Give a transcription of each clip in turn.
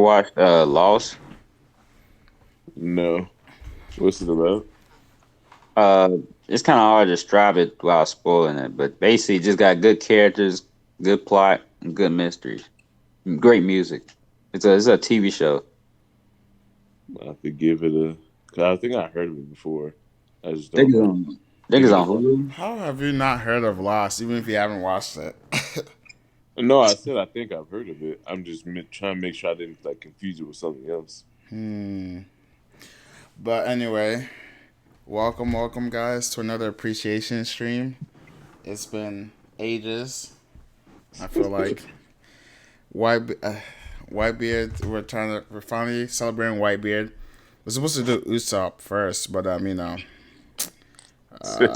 watched Lost? No. What's it about? Uh, it's kind of hard to describe it without spoiling it, but basically, just got good characters, good plot, and good mysteries. Great music. It's a TV show. I have to give it a. 'Cause I think I heard of it before. I just Think don't it's know. on. Think Is it's it on good? Hulu. How have you not heard of Lost, even if you haven't watched it? No, I said I think I've heard of it. I'm just trying to make sure I didn't like confuse it with something else. Hmm. But anyway, welcome, guys, to another appreciation stream. It's been ages. I feel like White Whitebeard. We're finally celebrating Whitebeard. We're supposed to do Usopp first, but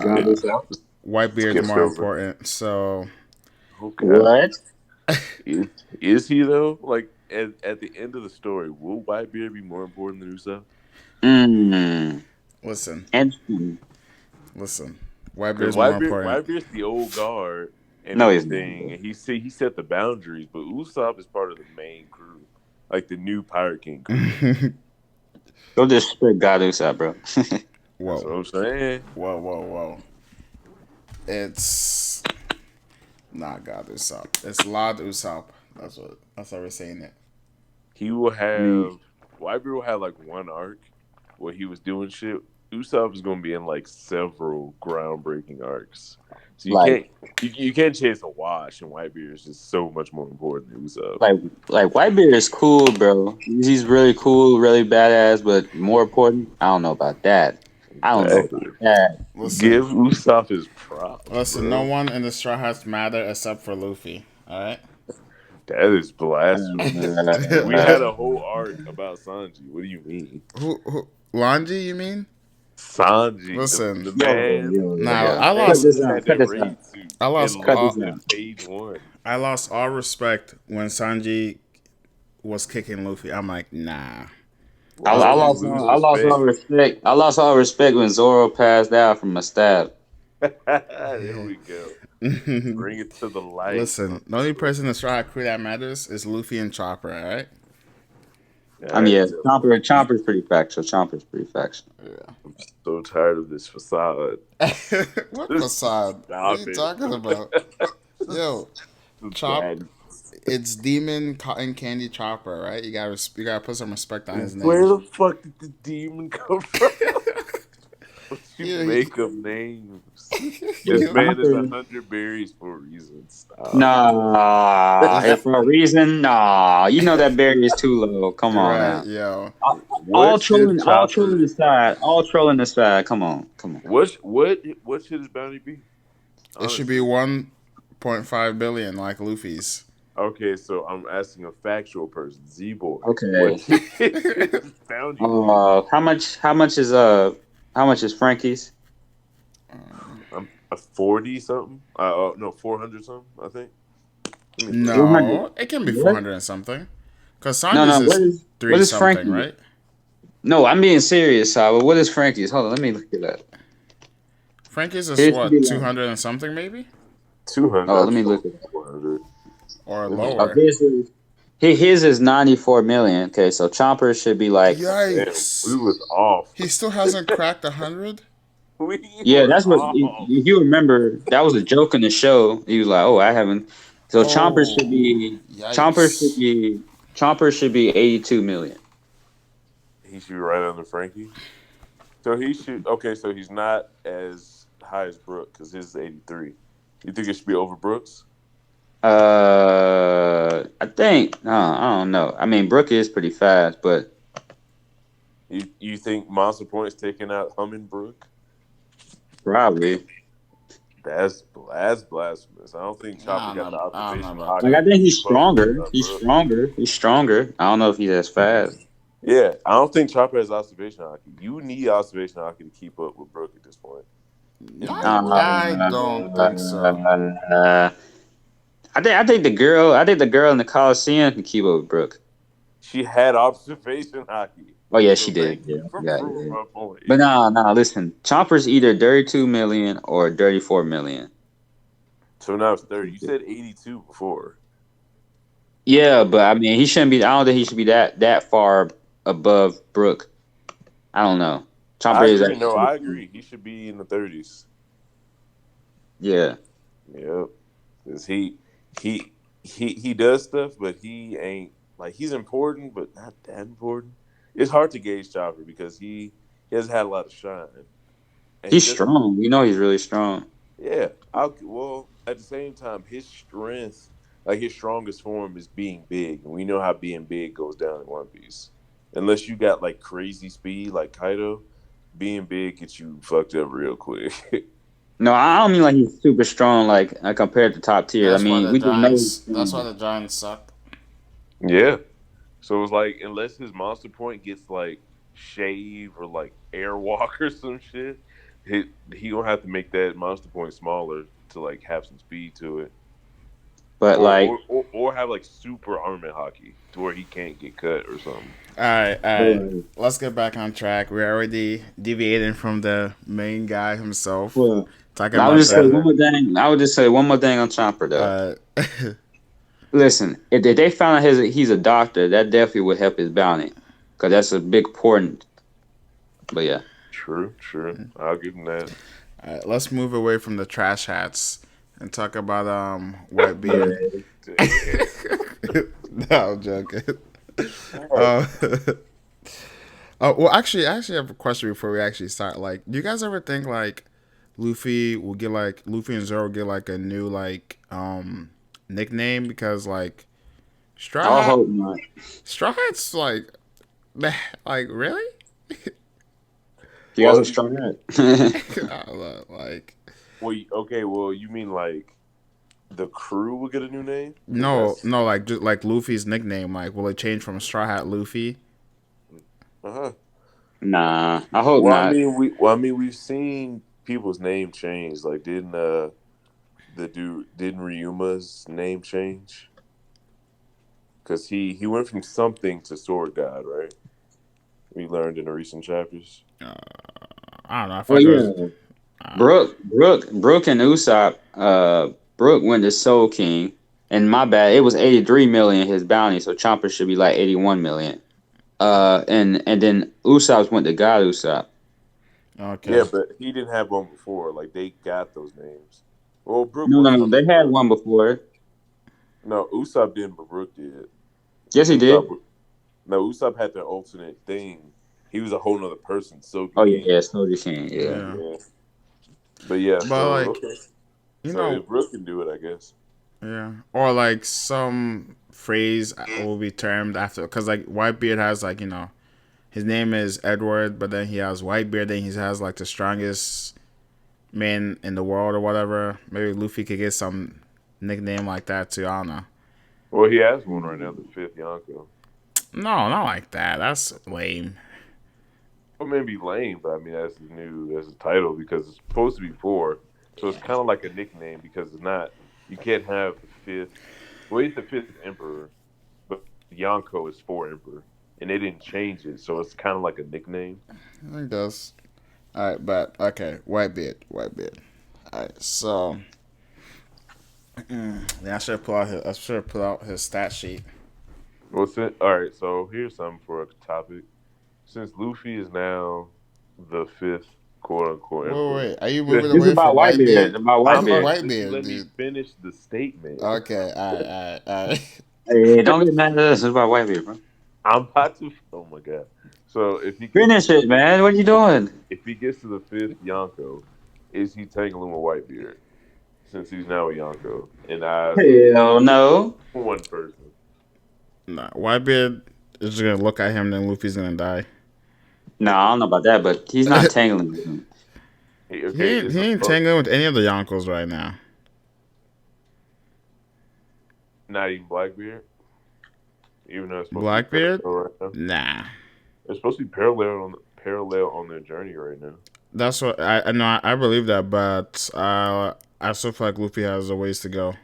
God, uh, this out. Whitebeard's Skipped more over. important. So Okay. What? Is is he though? Like at the end of the story, will Whitebeard be more important than Usopp? Mm. listen, Interesting. listen. Because Whitebeard's more important. Whitebeard's the old guard and No, he's not. everything, and he set the boundaries. But Usopp is part of the main crew, like the new Pirate King crew. Go disrespect God Usopp, bro. That's Whoa, what I'm saying. whoa. It's not God Usopp. It's Lord Usopp. That's how we're saying it. He will I mean, have Whitebeard will have like one arc where he was doing shit. Usopp is going to be in like several groundbreaking arcs. So like, you can't chase a wash, and Whitebeard is just so much more important than Usopp. like, like Whitebeard is cool, bro. He's really cool, really badass. But more important, I don't know about that. I don't know about Exactly. that. Listen, Give Usopp his props, listen. No bro. one in the Straw Hats matter except for Luffy. All right. That is blasphemous. We had a Uh, whole arc about Sanji. What do you mean? Who? Lanji? You mean? Sanji, Listen. the yo, man, yo, Now yo. I the man Cut who lost. this just out. had Cut that this out. raid suit I and lost Cut this lost all. in out. page one. I lost all respect when Sanji was kicking Luffy. I'm like, nah. I, Why That's I would you lost. lose I lost all respect? respect. I lost all respect when Zoro passed out from a stab. There we go. Bring it to the light, Listen, the only Uncle. person in the Straw Hat crew that matters is Luffy and Chopper. All right. I mean, That yeah, is LOD. Chomper's pretty factual. Chomper's pretty factual. Yeah. I'm so tired of this facade. What Just facade? What are stop you it. talking about? Yo, Chop. That- It's Demon Cotton Candy Chopper, right? You gotta put some respect on his Where name. the fuck did the demon come from? What you Yeah, make up names? But This he, man is Chomper, 100 berries for a reason. Stop. nah, if for a reason, nah. You know that barrier is too low. Come on right, now. yo. What should All Chopper? trolling aside, all trolling aside. Come on, come on. What should his bounty be? It should be Honestly. 1.5 billion like Luffy's. Okay, so I'm asking a factual person, Z-Boy. What Okay. should his bounty be? How much? How much is Frankie's? Um, I'm a 40 something. No, 400 something. I think. Let me look. 400. no, it can be four What? hundred and something. Cause No, Sanji's no. is What three is something, Frankie? right? No, I'm being serious, Saba. What is Frankie's? Hold on, let me look it up. Frankie's is His should what be like. 200 and something maybe, 200. Oh, I'm let me sure look it up. 400. or Let me. Oh, lower. his is 94 million. Okay, so Chomper should be like. Damn, we Yikes! was off. He still hasn't cracked 100. We Yeah, were that's what off. you remember. That was a joke in the show. He was like, "Oh, I haven't." So Oh, yikes! Chomper should be 82 million. He should be right under Frankie. So he should. Okay, so he's not as high as Brooke because his is 83. You think it should be over Brooks? I think. I don't know. I mean, Brooke is pretty fast, but You think Monster Point's taking out Humming Brooke? probably. That's blasphemous. I don't think Chopper got the I don't know observation about Like, I hockey that. to think he's keep up with stronger. He's Brooke. stronger. He's stronger. I don't know if he's as fast. Yeah, I don't think Chopper has observation hockey. You need observation hockey to keep up with Brooke at this point, in my opinion. I don't think so. I think the girl in the Coliseum can keep up with Brooke. She had observation hockey. Oh yeah, she So did. thank Yeah, you for yeah, proving yeah. my point. But no. Listen, Chomper's either 32 million or 34 million. So now it's 30. You said 82 before. Yeah, but I mean, he shouldn't be. I don't think he should be that far above Brook. I don't know. Chomper I is agree. No, actually, I agree. He should be in the 30s. yeah. Yep. Cause he he does stuff, but he ain't like he's important, but not that important. It's hard to gauge Chopper because he hasn't had a lot of shine, and he He's doesn't. strong. You know, he's really strong. Yeah, well, at the same time, his strength, like his strongest form, is being big, and we know how being big goes down in One Piece. Unless you got like crazy speed, like Kaido, being big gets you fucked up real quick. No, I don't mean like he's super strong, like compared to top tier. I That's why mean, the we just know he's Giants. That's why strong. the Giants suck. Yeah. So it's like unless his monster point gets like shave or like airwalk or some shit, he he gonna have to make that monster point smaller to like have some speed to it. But Or like, or, or, or have like super armament hockey to where he can't get cut or something. All right, all but right. like, Let's get back on track. We're already deviating from the main guy himself. well, Talking I would about just say the. one more thing. I would just say one more thing on Chomper though. Uh, Listen, if they found out he's a doctor, that definitely would help his bounty, because that's a big important. But yeah, True, true. I'll give him that. all right, let's move away from the trash hats and talk about Whitebeard. yeah. Damn. No, I'm joking. All right. Uh, well, I actually have a question before we actually start. Like, do you guys ever think like Luffy and Zoro get like a new nickname because like Straw I Hat hope not. Straw Hat's like meh, like really? You got Well, some strong head. I don't know, like okay. Well, you mean like the crew will get a new name? Because no that's like just like Luffy's nickname like will it change from Straw Hat Luffy? uh-huh. Nah, I hope Well, I not. mean, we've seen people's name change. Like, didn't Ryuma's name change? Because he went from something to Sword God, right? We learned in the recent chapters. Uh, I don't know. I feel Well, like it was. yeah. Uh, Brooke and Usopp. Brooke went to Soul King, and my bad, it was 83 million his bounty, so Chomper should be like 81 million. And then Usopp went to God Usopp. Yeah, okay. but he didn't have one before. Like they got those names. Well, Brook No, no, was no, number they had one. one before. No, Usopp didn't, but Brook did. Yes, he did. Usopp, no, Usopp had their alternate thing. He was a whole nother person, Soki Oh yeah, King. yeah, Soldier King. Yeah. Yeah, Yeah, but yeah. but So like okay, you so know, if Brook can do it, I guess. yeah, or like some phrase will be termed after because like Whitebeard has like his name is Edward, but then he has Whitebeard, then he has like the strongest man in the world or whatever. Maybe Luffy could get some nickname like that too. I don't know. Well, he has one right now, the fifth Yonko. No, not like that. That's lame. Well, maybe lame, but I mean that's his title because it's supposed to be four, so it's kind of like a nickname because it's not. You can't have the fifth. Well, he's the fifth emperor, but Yonko is four emperor, and they didn't change it, so it's kind of like a nickname. I think that's all right. But okay, Whitebeard. All right, so then I should pull out his stat sheet. What's it? All right, so here's something for a topic. Since Luffy is now the fifth quote unquote emperor, Wait. Are you yeah, moving This is away about from Whitebeard. Whitebeard? It's about This I'm is Whitebeard. about to let you Whitebeard, let me dude. finish the statement. Okay, all right. Hey, don't get mad at us. It's about Whitebeard, bro. I'm about to. Oh my god! So Finish it, man. What are you doing? if he gets to the fifth Yonko, is he tangling with Whitebeard since he's now a Yonko in the eyes of Hell no. one person? Nah, Whitebeard is just gonna look at him, then Luffy's gonna die. No, I don't know about that, but he's not tangling with him. Okay, He ain't tangling with any of the Yonkos right now. not even Blackbeard, even though it's supposed to be Blackbeard? parallel right now. Nah. It's supposed to be parallel on their journey right now. That's what I know. I believe that, but I still feel like Luffy has a ways to go.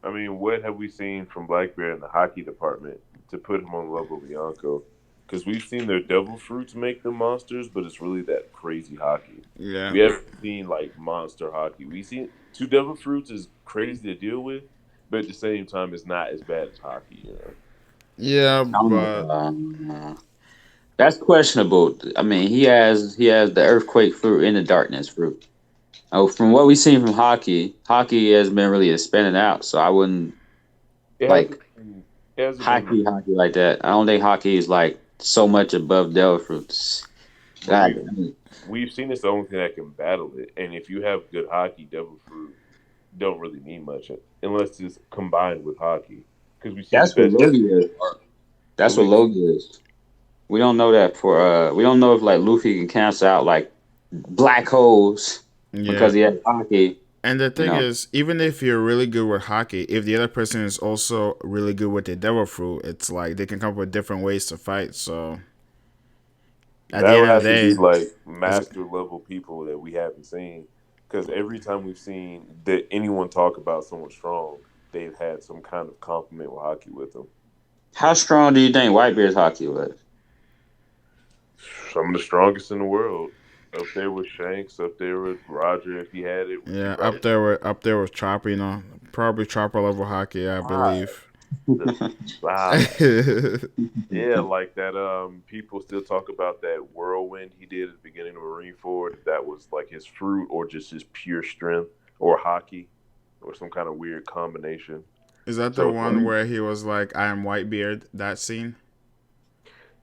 I mean, what have we seen from Blackbeard in the hockey department to put him on the level of Yonko? Because we've seen their devil fruits make them monsters, but it's really that crazy hockey. Yeah. We haven't seen like monster hockey. We seen two devil fruits is crazy to deal with, but at the same time, it's not as bad as hockey. Yeah, I don't but know. That's questionable. I mean, he has the earthquake fruit and the darkness fruit. Oh, from what we've seen from hockey, hockey has been really expanded out. So I wouldn't It like hasn't been, hockey like that. I don't think hockey is like so much above devil fruits. but God, we've seen it's the only thing that can battle it. And if you have good hockey, devil fruit don't really need much unless it's combined with hockey. Because we see the that's what best. Logie is. So That's what we Logie is. We don't know that for we don't know if like Luffy can cancel out like black holes yeah. because he has hockey. And the You thing know, is, even if you're really good with hockey, if the other person is also really good with the devil fruit, it's like they can come up with different ways to fight. So at that the would end of have the to be day, like it's, master level people that we haven't seen. Because every time we've seen that anyone talk about someone strong, they've had some kind of compliment with hockey with them. how strong do you think Whitebeard's hockey was? Some of the strongest in the world. Up there with Shanks, up there with Roger. If he had it, would be yeah, right. up there with Chopper, probably Chopper level hockey, I Five. believe. The five. Yeah, like that. People still talk about that whirlwind he did at the beginning of Marineford. If that was like his fruit or just his pure strength or hockey or some kind of weird combination. Is that the So it's like, one where he was like, "I am Whitebeard"? That scene.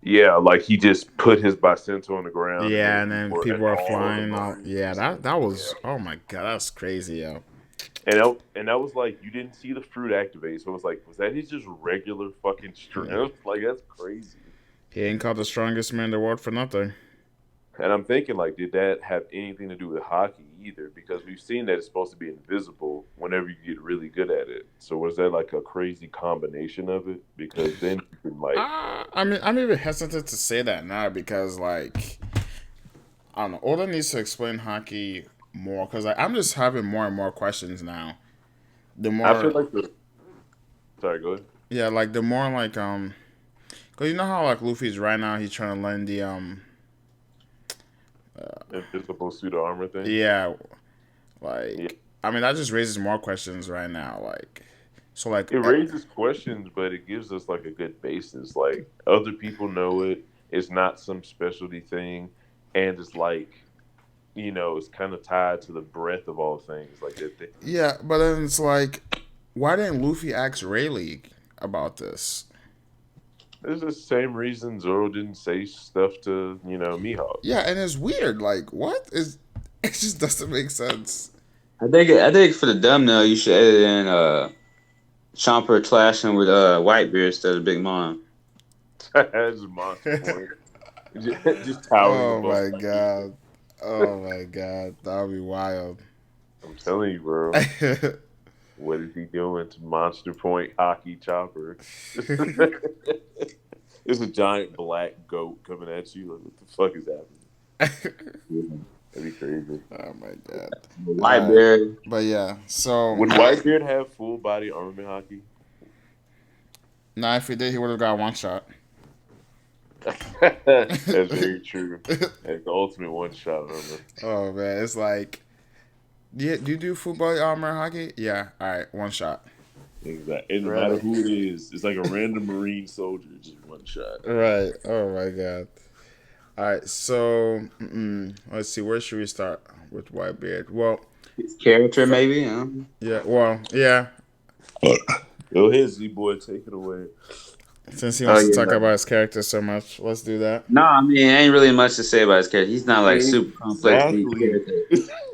yeah, like he just put his bicento on the ground and Yeah, then and then people were people are all the flying out. Marines Yeah, just that yeah. was. Oh my god, that's crazy, yo. And that was like you didn't see the fruit activate, so it was like, was that his just regular fucking Yeah. strength? Like that's crazy. He ain't called the strongest man in the world for nothing. And I'm thinking, like, did that have anything to do with hockey either? Because we've seen that it's supposed to be invisible whenever you get really good at it. So was that like a crazy combination of it? Because then you can like, I mean, I'm even hesitant to say that now because, like, I don't know. Oda needs to explain hockey more because I'm just having more and more questions now. The I feel more, like the. Sorry, go ahead. yeah, like the more like because you know how like Luffy's right now he's trying to learn the Invisible pseudo armor thing. yeah, Yeah, like I mean that just raises more questions right now. Like so like it raises questions, but it gives us like a good basis. Like other people know it. It's not some specialty thing, and it's like it's kind of tied to the breadth of all things. Like that. yeah, but then it's like why didn't Luffy ask Rayleigh about this? It's the same reason Zoro didn't say stuff to, Mihawk. Yeah, and it's weird. Like, what is? It just doesn't make sense. I think for the dumb now you should edit in Chomper clashing with Whitebeard instead of Big Mom. That's a monster point. Just towering Oh above my Mikey. god. Oh my god. That would be wild. I'm telling you, bro. What is he doing to Monster Point Hockey Chopper? It's a giant black goat coming at you. Like, what the fuck is happening? Yeah. That'd be crazy. Oh my god. Uh, Whitebeard, but yeah. So Would Whitebeard have full body armament hockey? now, if he did, he would have got one shot. That's very true. That's the ultimate one shot armor. Oh man, it's like, yeah. Do you do football armor hockey? Yeah. All right, one shot. Exactly. And no matter Really? who it is, it's like a random Marine soldier, just one shot. Right. Oh my god. All right. So let's see. Where should we start with Whitebeard? Well, his character f- maybe. yeah. Well, yeah. Go ahead, Z boy, take it away. Since he Oh wants to talk yeah. about his character so much, let's do that. No, I mean, ain't really much to say about his character. He's not like super complex deep Exactly. character,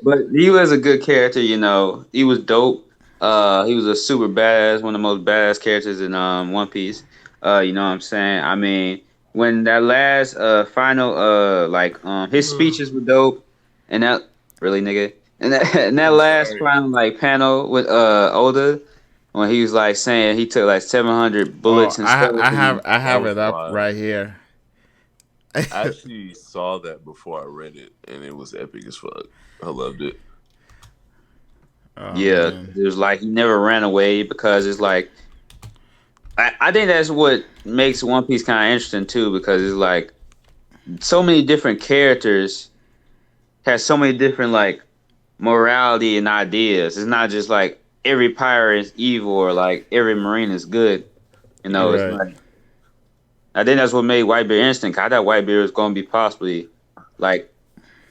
but he was a good character. He was dope. He was a super badass, one of the most badass characters in One Piece. You know what I'm saying? I mean, when that last final his speeches were dope, and that really nigga, and that I'm last sorry. final like panel with Oda when he was like saying he took like 700 Oh, bullets and stuff. I That have was it up wild. right here. I actually saw that before I read it, and it was epic as fuck. I loved it. Oh Yeah, man. it was like he never ran away because it's like I think that's what makes One Piece kind of interesting too because it's like so many different characters has so many different like morality and ideas. It's not just like every pirate is evil or like every marine is good. It's Right. like I think that's what made Whitebeard interesting. 'Cause I thought Whitebeard was gonna be possibly like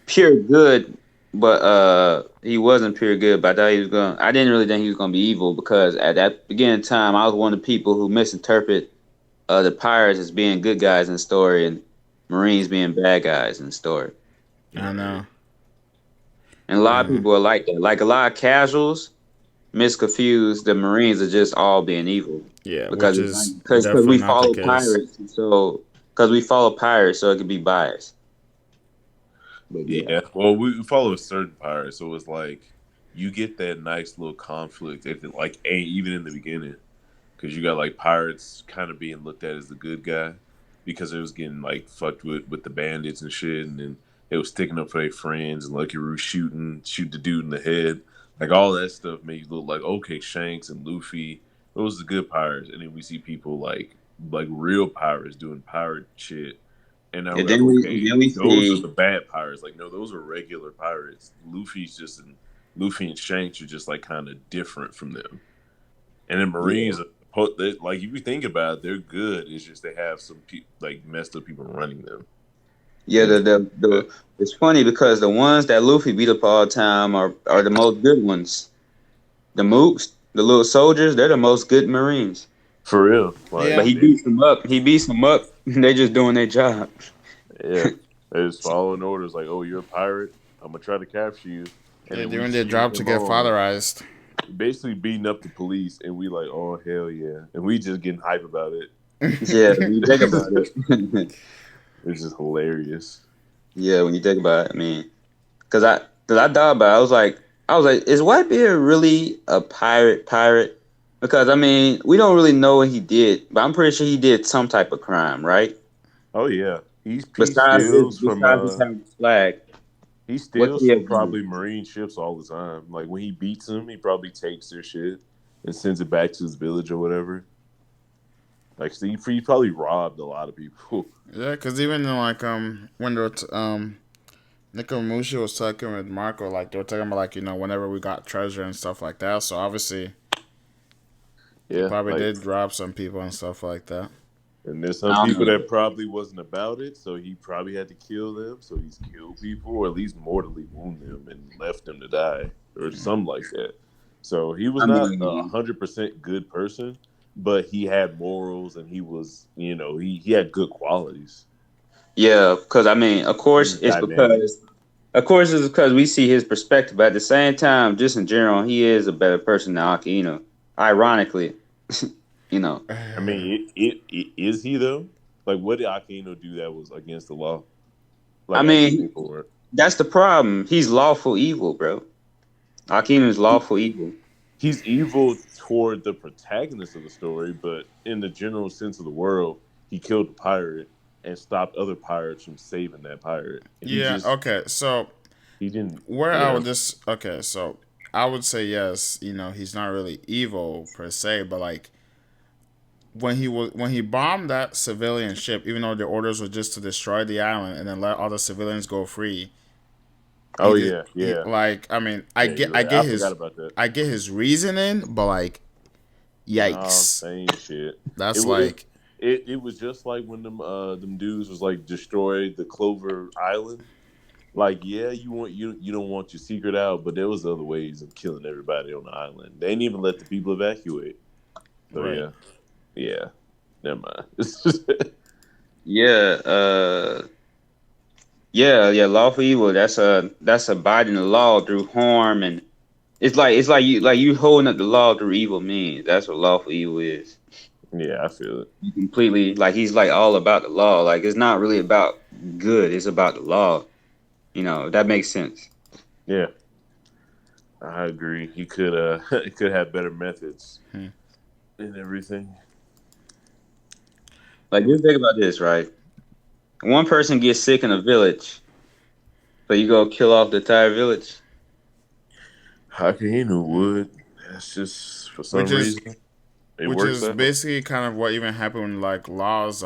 pure good, but he wasn't pure good. But I thought he was going. I didn't really think he was gonna be evil because at that beginning time, I was one of the people who misinterpret the pirates as being good guys in the story and Marines being bad guys in the story. I Right. know. And a lot of Uh, people are like that. Like a lot of casuals misconfuse the Marines as just all being evil yeah, because which it's like is because definitely we not the follow case. pirates, so because we follow pirates, so it could be biased. But yeah, Yeah. Well, we follow a certain pirate, so it's like you get that nice little conflict at the, like even in the beginning. Because you got like pirates kind of being looked at as the good guy because it was getting like fucked with the bandits and shit, and then it was sticking up for their friends and Lucky Roo shoot the dude in the head, like all that stuff made you look like okay, Shanks and Luffy, those are the good pirates, and then we see people like real pirates doing pirate shit. And now and we're like, then okay, we those are see the bad pirates. Like, no, those are regular pirates. Luffy and Shanks are just like kind of different from them. And then yeah Marines, like if you think about it, they're good. It's just they have some like messed up people running them. yeah And it's funny because the ones that Luffy beat up all the time are the most good ones. The mooks, the little soldiers, they're the most good Marines. for real, But Yeah. like they, He beats them up. They just doing their job. yeah, they're just following orders. Like, oh, you're a pirate. I'm gonna try to capture you. And They're then we doing their cheering job to him get on, fatherized. basically beating up the police. And we like, oh hell yeah, and we just getting hype about it. Yeah, when you think about it. It's just hilarious. Yeah, when you think about it, I mean, cause I thought about it, I was like, is Whitebeard really a pirate? Because I mean, we don't really know what he did, but I'm pretty sure he did some type of crime, right? Oh yeah, he steals from Besides just having the flag, he what could steals he from have done? probably Marine ships all the time. Like when he beats them, he probably takes their shit and sends it back to his village or whatever. Like so he probably robbed a lot of people. Yeah, because even in, like when they were Nikomushi was talking with Marco, like they were talking about like whenever we got treasure and stuff like that. So obviously he Yeah, probably like did rob some people and stuff like that. and there's I some don't people know. that probably wasn't about it, so he probably had to kill them. So he's killed people, or at least mortally wound them and left them to die, or something like that. So he was I not a mean, 100% good person, but he had morals and he was, he had good qualities. yeah, because I mean, He was dynamic. of course, it's because we see his perspective. But at the same time, just in general, he is a better person than Aki. Ironically, you know. I mean, is he though? Like, what did Aquino do that was against the law? I Like at this mean, people were. that's the problem. He's lawful evil, bro. Akeem is lawful evil. He's evil toward the protagonist of the story, but in the general sense of the world, he killed a pirate and stopped other pirates from saving that pirate. Yeah. Okay. So He didn't, where you I know. would just okay. So I would say yes. He's not really evil per se, but like when he bombed that civilian ship, even though the orders were just to destroy the island and then let all the civilians go free, he Oh did. yeah, He yeah, like I mean yeah. You're right. I forgot about that. I get his reasoning, but like No, yikes, same shit. It that's was. like It was just like when them dudes was like destroyed the Clover Island. Like, yeah, you don't want your secret out, but there was other ways of killing everybody on the island. They didn't even let the people evacuate. So right. yeah, yeah. Never mind. Yeah, yeah. Lawful evil. That's abiding the law through harm, and it's like you holding up the law through evil means. That's what lawful evil is. Yeah, I feel it. You completely like he's like all about the law. Like it's not really about good. It's about the law. If that makes sense. Yeah, I agree. He could he could have better methods Hmm. and everything. Like just think about this, right? One person gets sick in a village, so you go kill off the entire village. Hakeem would. That's just for Which some is reason it works out. basically kind of what even happened when like laws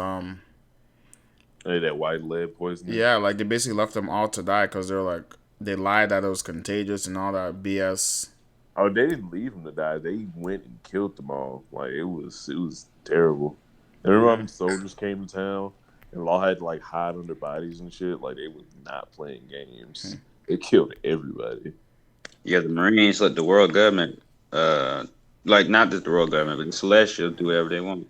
Hey, that white lead poisoning. yeah, like they basically left them all to die because they're like they lied that it was contagious and all that BS. Oh, they didn't leave him to die. They went and killed them all. Like it was terrible. And remember how Yeah. many soldiers came to town and Law had to like hide under bodies and shit. Like they was not playing games. They killed everybody. Yeah, the Marines let the world government, uh, like not just the world government, but the Celestials do whatever they want.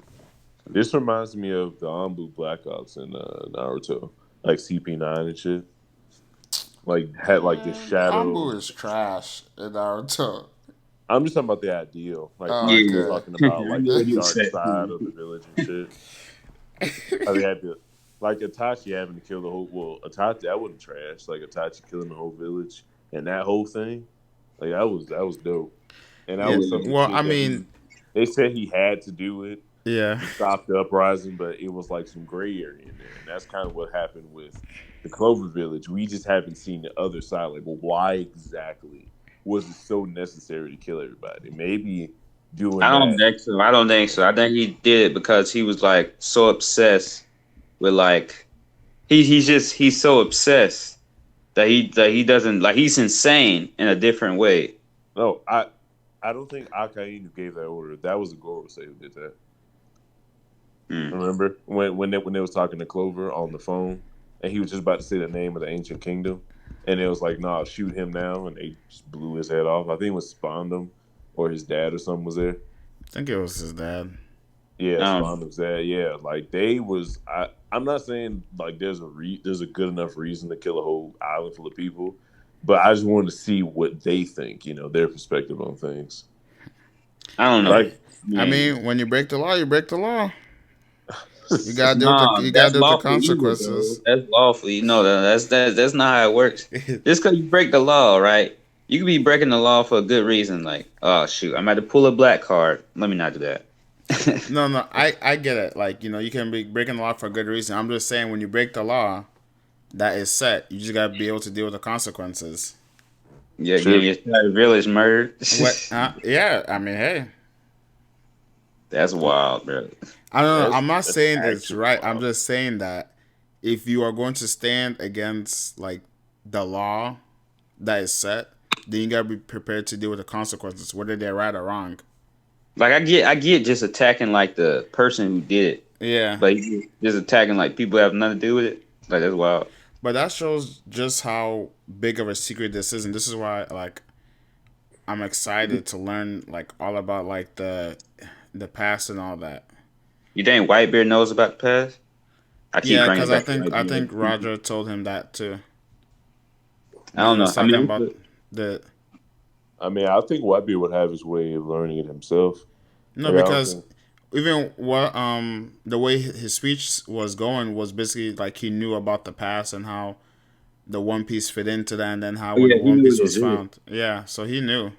This reminds me of the Anbu Black Ops in Naruto, like CP9 and shit. Like had like the The shadow. Ambu is trash in Naruto. I'm just talking about the ideal. Like Oh, Frank was Yeah, okay. talking I about like know the what you dark said. side of the village and shit. How they had to, like Itachi having to kill the whole. Well, Itachi that wasn't trash. Like Itachi killing the whole village and that whole thing, like that was dope. And that Yeah. was some of the Well, I shit that mean, he. They said he had to do it yeah. to stop the uprising, but it was like some gray area in there, and that's kind of what happened with the Clover Village. We just haven't seen the other side. Like, well, why exactly was it so necessary to kill everybody? Maybe doing I don't that. think so. I don't think so. I think he did it because he was like so obsessed with like he's so obsessed that he doesn't like he's insane in a different way. No, I don't think Akainu gave that order. That was a Gorosei who did that. Hmm. Remember when they was talking to Clover on the phone, and he was just about to say the name of the ancient kingdom, and it was like, "Nah, shoot him now," and they just blew his head off. I think it was Spondum or his dad or something was there. I think it was his dad. Yeah, Um, Spondum's dad. Yeah, like they was. I'm not saying like there's a good enough reason to kill a whole island full of people, but I just wanted to see what they think. Their perspective on things. I don't know. Yeah. Like, I I mean, mean, when you break the law, you break the law. You gotta deal with the nah, you gotta that's deal with the lawful evil, bro. consequences. That's lawful. You know that's not how it works. Just because you break the law, right? You could be breaking the law for a good reason. Like, oh shoot, I'm about to pull a black card. Let me not do that. No, no, I get it. Like, you can be breaking the law for a good reason. I'm just saying when you break the law that is set, you just gotta be able to deal with the consequences. Yeah, shit. getting your entire village murdered. What? Yeah. I mean, hey, That's wild, bro. I don't know. I'm not That's saying it's actually right. I'm wild. just saying that if you are going to stand against like the law that is set, then you gotta be prepared to deal with the consequences, whether they're right or wrong. Like I get just attacking like the person who did it, Yeah. but just attacking like people who have nothing to do with it. Like that's wild. But that shows just how big of a secret this is, and this is why like I'm excited to learn like all about like the past and all that. You think Whitebeard knows about the past? I keep Yeah, bringing because it I back to think I think Whitebeard. Roger told him that too I when he don't was know. I talking mean, about the I mean, I think Whitebeard would have his way of learning it himself. no, Like, I don't because think. even what the way his speech was going was basically like he knew about the past and how the One Piece fit into that, and then how oh when the yeah, he One knew Piece what was it is. found. Yeah, so he knew.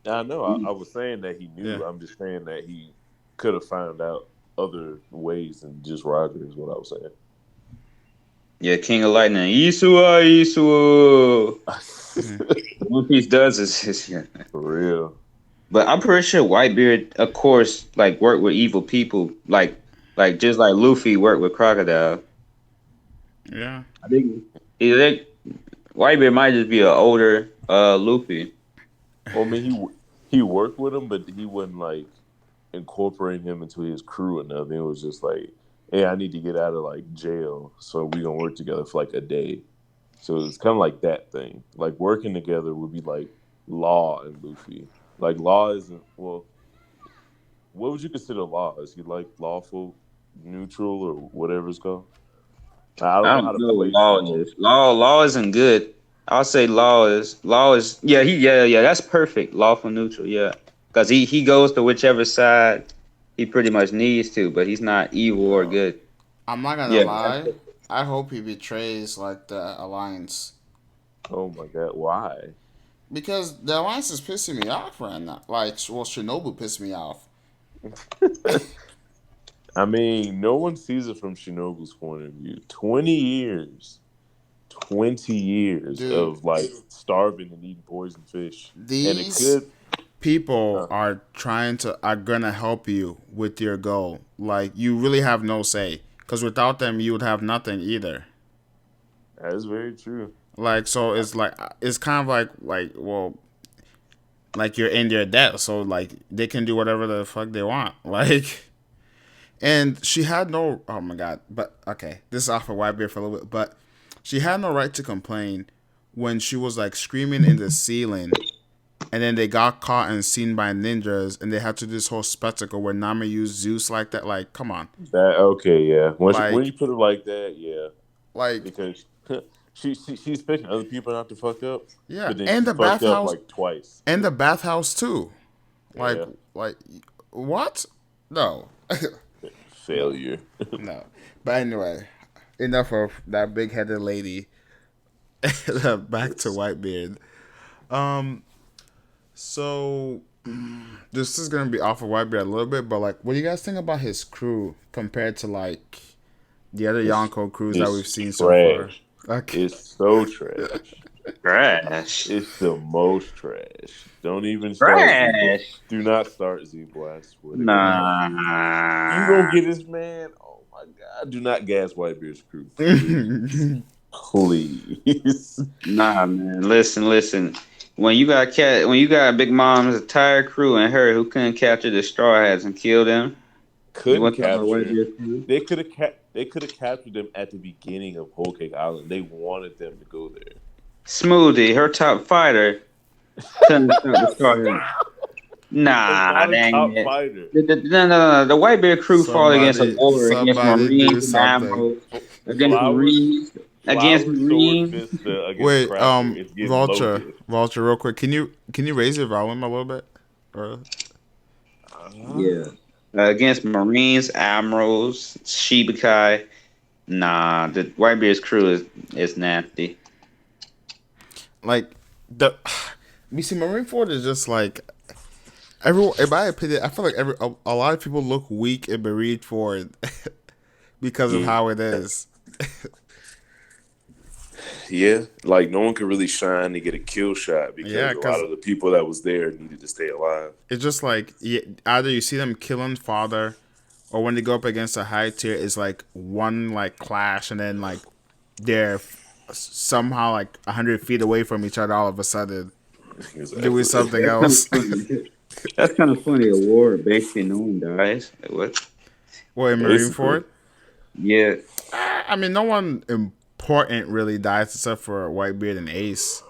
I know. I was saying that he Yeah. knew. I'm just saying that he could have found out other ways than just Roger. Is what I was saying. Yeah, King of Lightning, Isua, Isua. Mhm. One Piece does is yeah. For real. But I'm pretty sure Whitebeard, of course, like worked with evil people, like just like Luffy worked with Crocodile. Yeah. I think he, Whitebeard might just be an older Luffy. Well, I mean, he worked with him, but he wasn't like incorporating him into his crew or nothing. It was just like, hey, I need to get out of like jail, so we gonna work together for like a day. So it's kind of like that thing. Like working together would be like Law and Luffy. Like Law isn't well. What would you consider Law? Is he like lawful, neutral, or whatever it's called? I don't I know don't how to know what place law Law. is. Law isn't good. I'll say law is yeah, that's perfect. Lawful neutral, yeah. Because he goes to whichever side he pretty much needs to, but he's not evil or Uh, good. I'm not gonna Yeah, lie. I hope he betrays like the alliance oh my god, why? because the alliance is pissing me off right now. Like, well, Shinobu pissed me off, I mean, no one sees it from Shinobu's point of view. 20 years. 20 years dude. of like starving and eating poison fish. And it These could people uh, are gonna help you with your goal. Like, you really have no say because without them, you would have nothing either. that is very true. Like, so it's like it's kind of like well, like you're in their debt, so like they can do whatever the fuck they want. Like, and she had no. Oh my god! But okay, this is off of Whitebeard for a little bit, but she had no right to complain when she was like screaming in the ceiling, and then they got caught and seen by ninjas, and they had to do this whole spectacle where Nama used Zeus like that. Like, come on, That okay, yeah. When you like, put it like that, yeah, like, because she's expecting other people not to fuck up, yeah, but then and she the fucked up bathhouse, like twice. and the bathhouse too. Like, Yeah, like, what? No, no, failure. no. But anyway, enough of that big-headed lady. Back to Whitebeard. Um, so this is gonna be off of Whitebeard a little bit, but like, what do you guys think about his crew compared to like the other It's Yonko crews that we've it's seen so far? trash. Like, It's so trash. Trash. It's the most trash. Don't even start Z-Boy. Trash. Do not start Z-Boy. I swear to God. You gonna Nah. get this man? Oh my God! Do not gas Whitebeard's crew, please, please. Nah, man. Listen. When you got Big Mom's entire crew and her who couldn't capture the Straw Hats and kill them, you Couldn't want to talk about capture. Whitebeard's crew? They could have captured them at the beginning of Whole Cake Island. They wanted them to go there. Smoothie, her top fighter, couldn't stop the Straw Hats. That's Nah, not a dang top it. fighter. No. The Whitebeard crew fought against a war, against somebody do Marines and something. Admirals, against Flowers, Marines, against Flower, Sword, Marines. Vista against Wait, Cracker. It's getting low Vulture, gift. Vulture, real quick. Can you raise your volume a little bit? Or Yeah. Against Marines, Admirals, Shibakai. Nah, the Whitebeard's crew is nasty. like the, you see, Marineford is just like everyone. In my opinion, I feel like a lot of people look weak in Marineford because of how it is. Yeah, like no one could really shine to get a kill shot because Yeah, a lot of the people that was there needed to stay alive. it's just like either you see them killing father, or when they go up against a high tier, it's like one like clash, and then like they're somehow like 100 feet away from each other all of a sudden doing Exactly. something That's kind of else. funny. That's kind of funny. A war basically no one dies. Like, what? Well, in Basically. Marineford, Yeah. I mean, no one important really dies except for Whitebeard and Ace.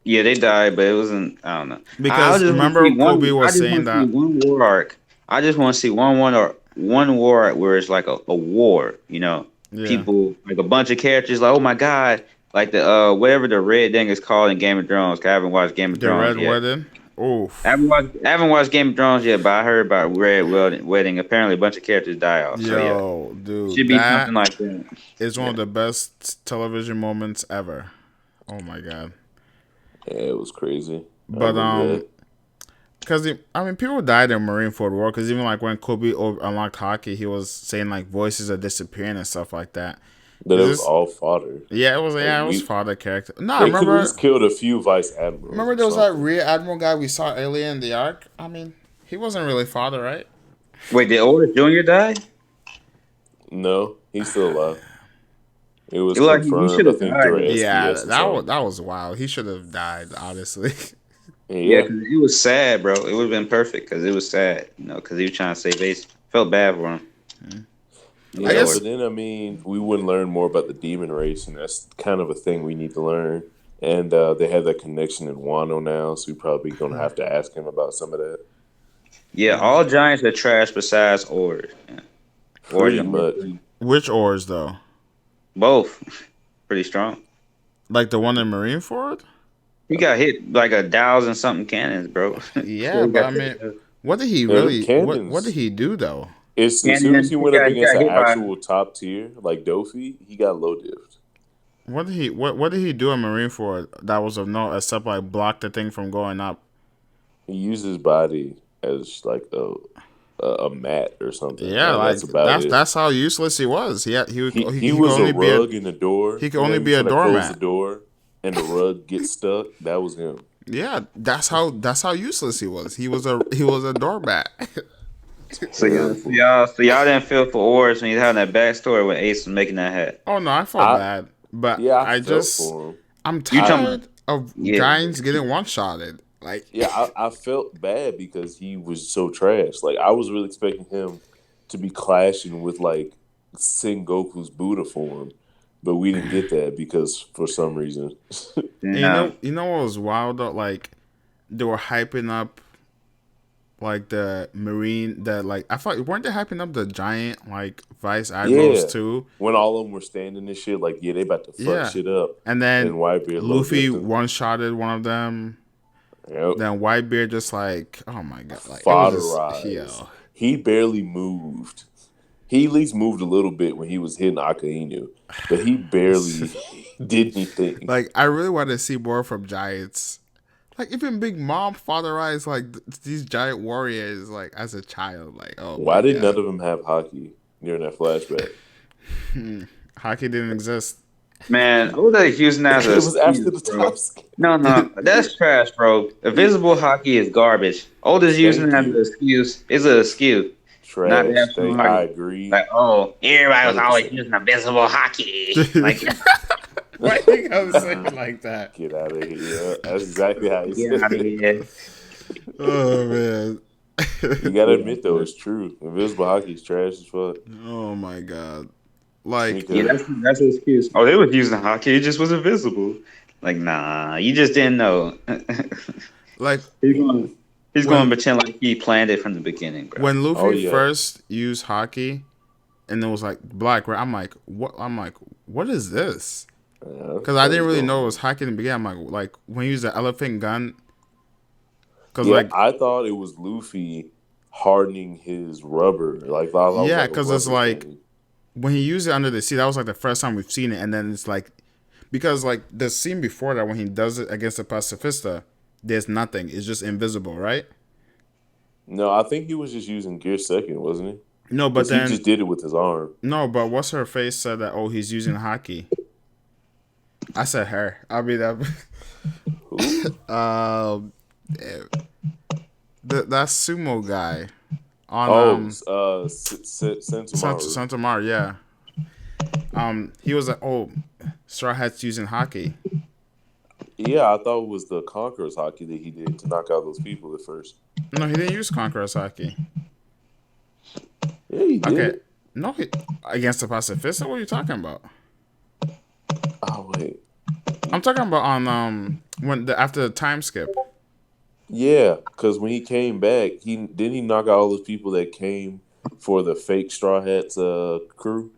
Yeah, they died, but it wasn't. I don't know. I Because just want to remember see Kobe one. I was just saying want to see that. one war arc. I just want to see one war arc where it's like a war. You know, Yeah, people like a bunch of characters. Like, oh my god, like the whatever the red thing is called in Game of Thrones. 'Cause I haven't watched Game of the Thrones Red yet. Wedding. Oof. I haven't watched Game of Thrones yet, but I heard about Red Wedding. Apparently, a bunch of characters die off. So yeah, Yo, dude, should be something that like that. is one Yeah. of the best television moments ever. Oh my god. Yeah, it was crazy. I But remember that. because I mean, people died in Marineford War. Because even like when Kobe unlocked hockey, he was saying like voices are disappearing and stuff like that. That it Is was this? all fodder. Yeah, it was. Like Yeah, it was father character. No, they could at remember. least killed a few vice admirals Remember or there was that something. rear admiral guy we saw earlier in the arc. I mean, he wasn't really father, right? Wait, did Otis Jr. die? No, he's still alive. It was It looked like he should confirmed, I have think, died through though. Yeah, SBS or something. that was wild. He should have died, honestly. Yeah, Yeah, because it was sad, bro. It would have been perfect because it was sad, you know, because he was trying to save Ace. Felt bad for him. I yeah, guess but then I mean, we wouldn't learn more about the demon race, and that's kind of a thing we need to learn. And they have that connection in Wano now, so we probably gonna have to ask him about some of that. Yeah, all giants are trash besides Ors. Yeah. Ors Pretty and Ors much. 3. which oars though, Both pretty strong. like the one in Marineford. He got hit like 1,000 something cannons, bro. Yeah, So he but got I mean, hit. what did he Yeah, them really? What did cannons. he do though? It's as soon as Cannon. he went up He against got an hit by. actual top tier like Dofi, he got low diffed. What did he do in Marineford that was of note except like block the thing from going up? He used his body as like a mat or something, Yeah, and like that's about it. that's how useless he was. He He could was a only be rug in the door. he could You know, only you be a try to close the doormat. door and the rug gets stuck. That was him. Yeah, that's how useless he was. He was a doormat. So y'all didn't feel for Ors when he's having that backstory when Ace was making that hat. Oh no, I felt I bad, but I felt for him. I'm You talking? tired of Yeah. giants getting one shotted. Like, Yeah, I felt bad because he was so trash. Like I was really expecting him to be clashing with like Sengoku's Buddha form, but we didn't get that because for some reason. and Yeah. you know what was wild though? Like, they were hyping up like the marine that like I thought weren't they hyping up the giant like vice admirals Yeah, too? when all of them were standing and shit, like yeah, they about to fuck Yeah, shit up, and and then Whitebeard low Luffy dipped him. one shotted one of them. Yep, Then Whitebeard just like, oh my god, like it was just fodderized. yo. He barely moved. He at least moved a little bit when he was hitting Akainu, but he barely did anything. Like I really want to see more from Giants. Like even Big Mom fatherized like these giant warriors like as a child. Like oh my Why did none god, of them have hockey during that flashback? hockey didn't exist. Man, what are they using that as an It was after excuse, the bro? time skip. No, no, that's trash, bro. Invisible hockey is garbage. All this using Thank that as an you. excuse is an excuse, not the Trash. actual Thank. I hockey. agree. Like, oh, everybody was always 100%. using invisible hockey. Like, Why you gotta say it like that? Get out of here. That's exactly how he get said out of it. here. Oh man. You gotta Yeah, admit though, it's true. Invisible hockey is trash as fuck. Oh my god. Like yeah, Because that's the excuse. Oh, they was using hockey. It just was invisible. Like, nah, you just didn't know. like he's going. He's going when to pretend like he planned it from the beginning, bro. when oh Luffy yeah, first used hockey and it was like black, right? I'm like, what? I'm like, what is this? Because I that didn't was really going know it was on. hockey in the beginning. I'm like when he used the elephant gun, because Yeah, like I thought it was Luffy hardening his rubber. Like I thought it was yeah, like a because it's rubber like thing. when he used it under the sea, that was like the first time we've seen it, and then it's like because like the scene before that when he does it against the pacifista, there's nothing. It's just invisible, right? No, I think he was just using Gear Second, wasn't he? No, but Because he then just did it with his arm. no, but what's her face said that oh he's using hockey. I said her. I'll be that. Who? Eh, that sumo guy on Oh, Sentomaru. Santa Mar, yeah. He was like, oh, Straw Hat's using hockey. Yeah, I thought it was the Conqueror's hockey that he did to knock out those people at first. No, he didn't use Conqueror's hockey. Yeah, he Okay, did. no, against the pacifista. What are you talking about? Oh wait. I'm talking about on when the after the time skip. Yeah, because when he came back, he knock out all those people that came for the fake Straw Hats crew,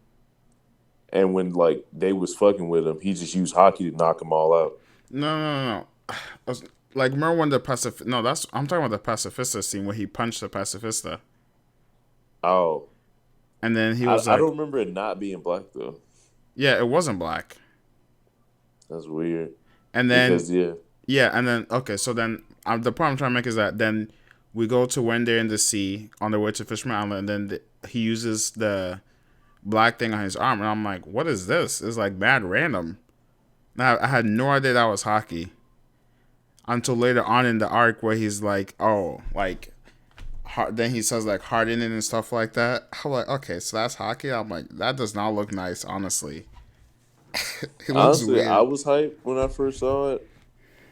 and when like they was fucking with him, he just used hockey to knock them all out. No. I was, like remember when the pacifist? No, that's I'm talking about the pacifista scene where he punched the pacifista, Oh, and then he was I like, don't remember it not being black though. yeah, it wasn't black, That's weird and then because yeah, yeah, and then okay, so then the point I'm trying to make is that then we go to when they're in the sea on their way to Fishman Island, and then he uses the black thing on his arm, and I'm like, what is this? It's like mad random. Now I had no idea that was hockey until later on in the arc where he's like, oh, like then he says like hardening and stuff like that. I'm like, okay, so that's hockey. I'm like, that does not look nice, honestly. It looks honestly, I weird. was hyped when I first saw it.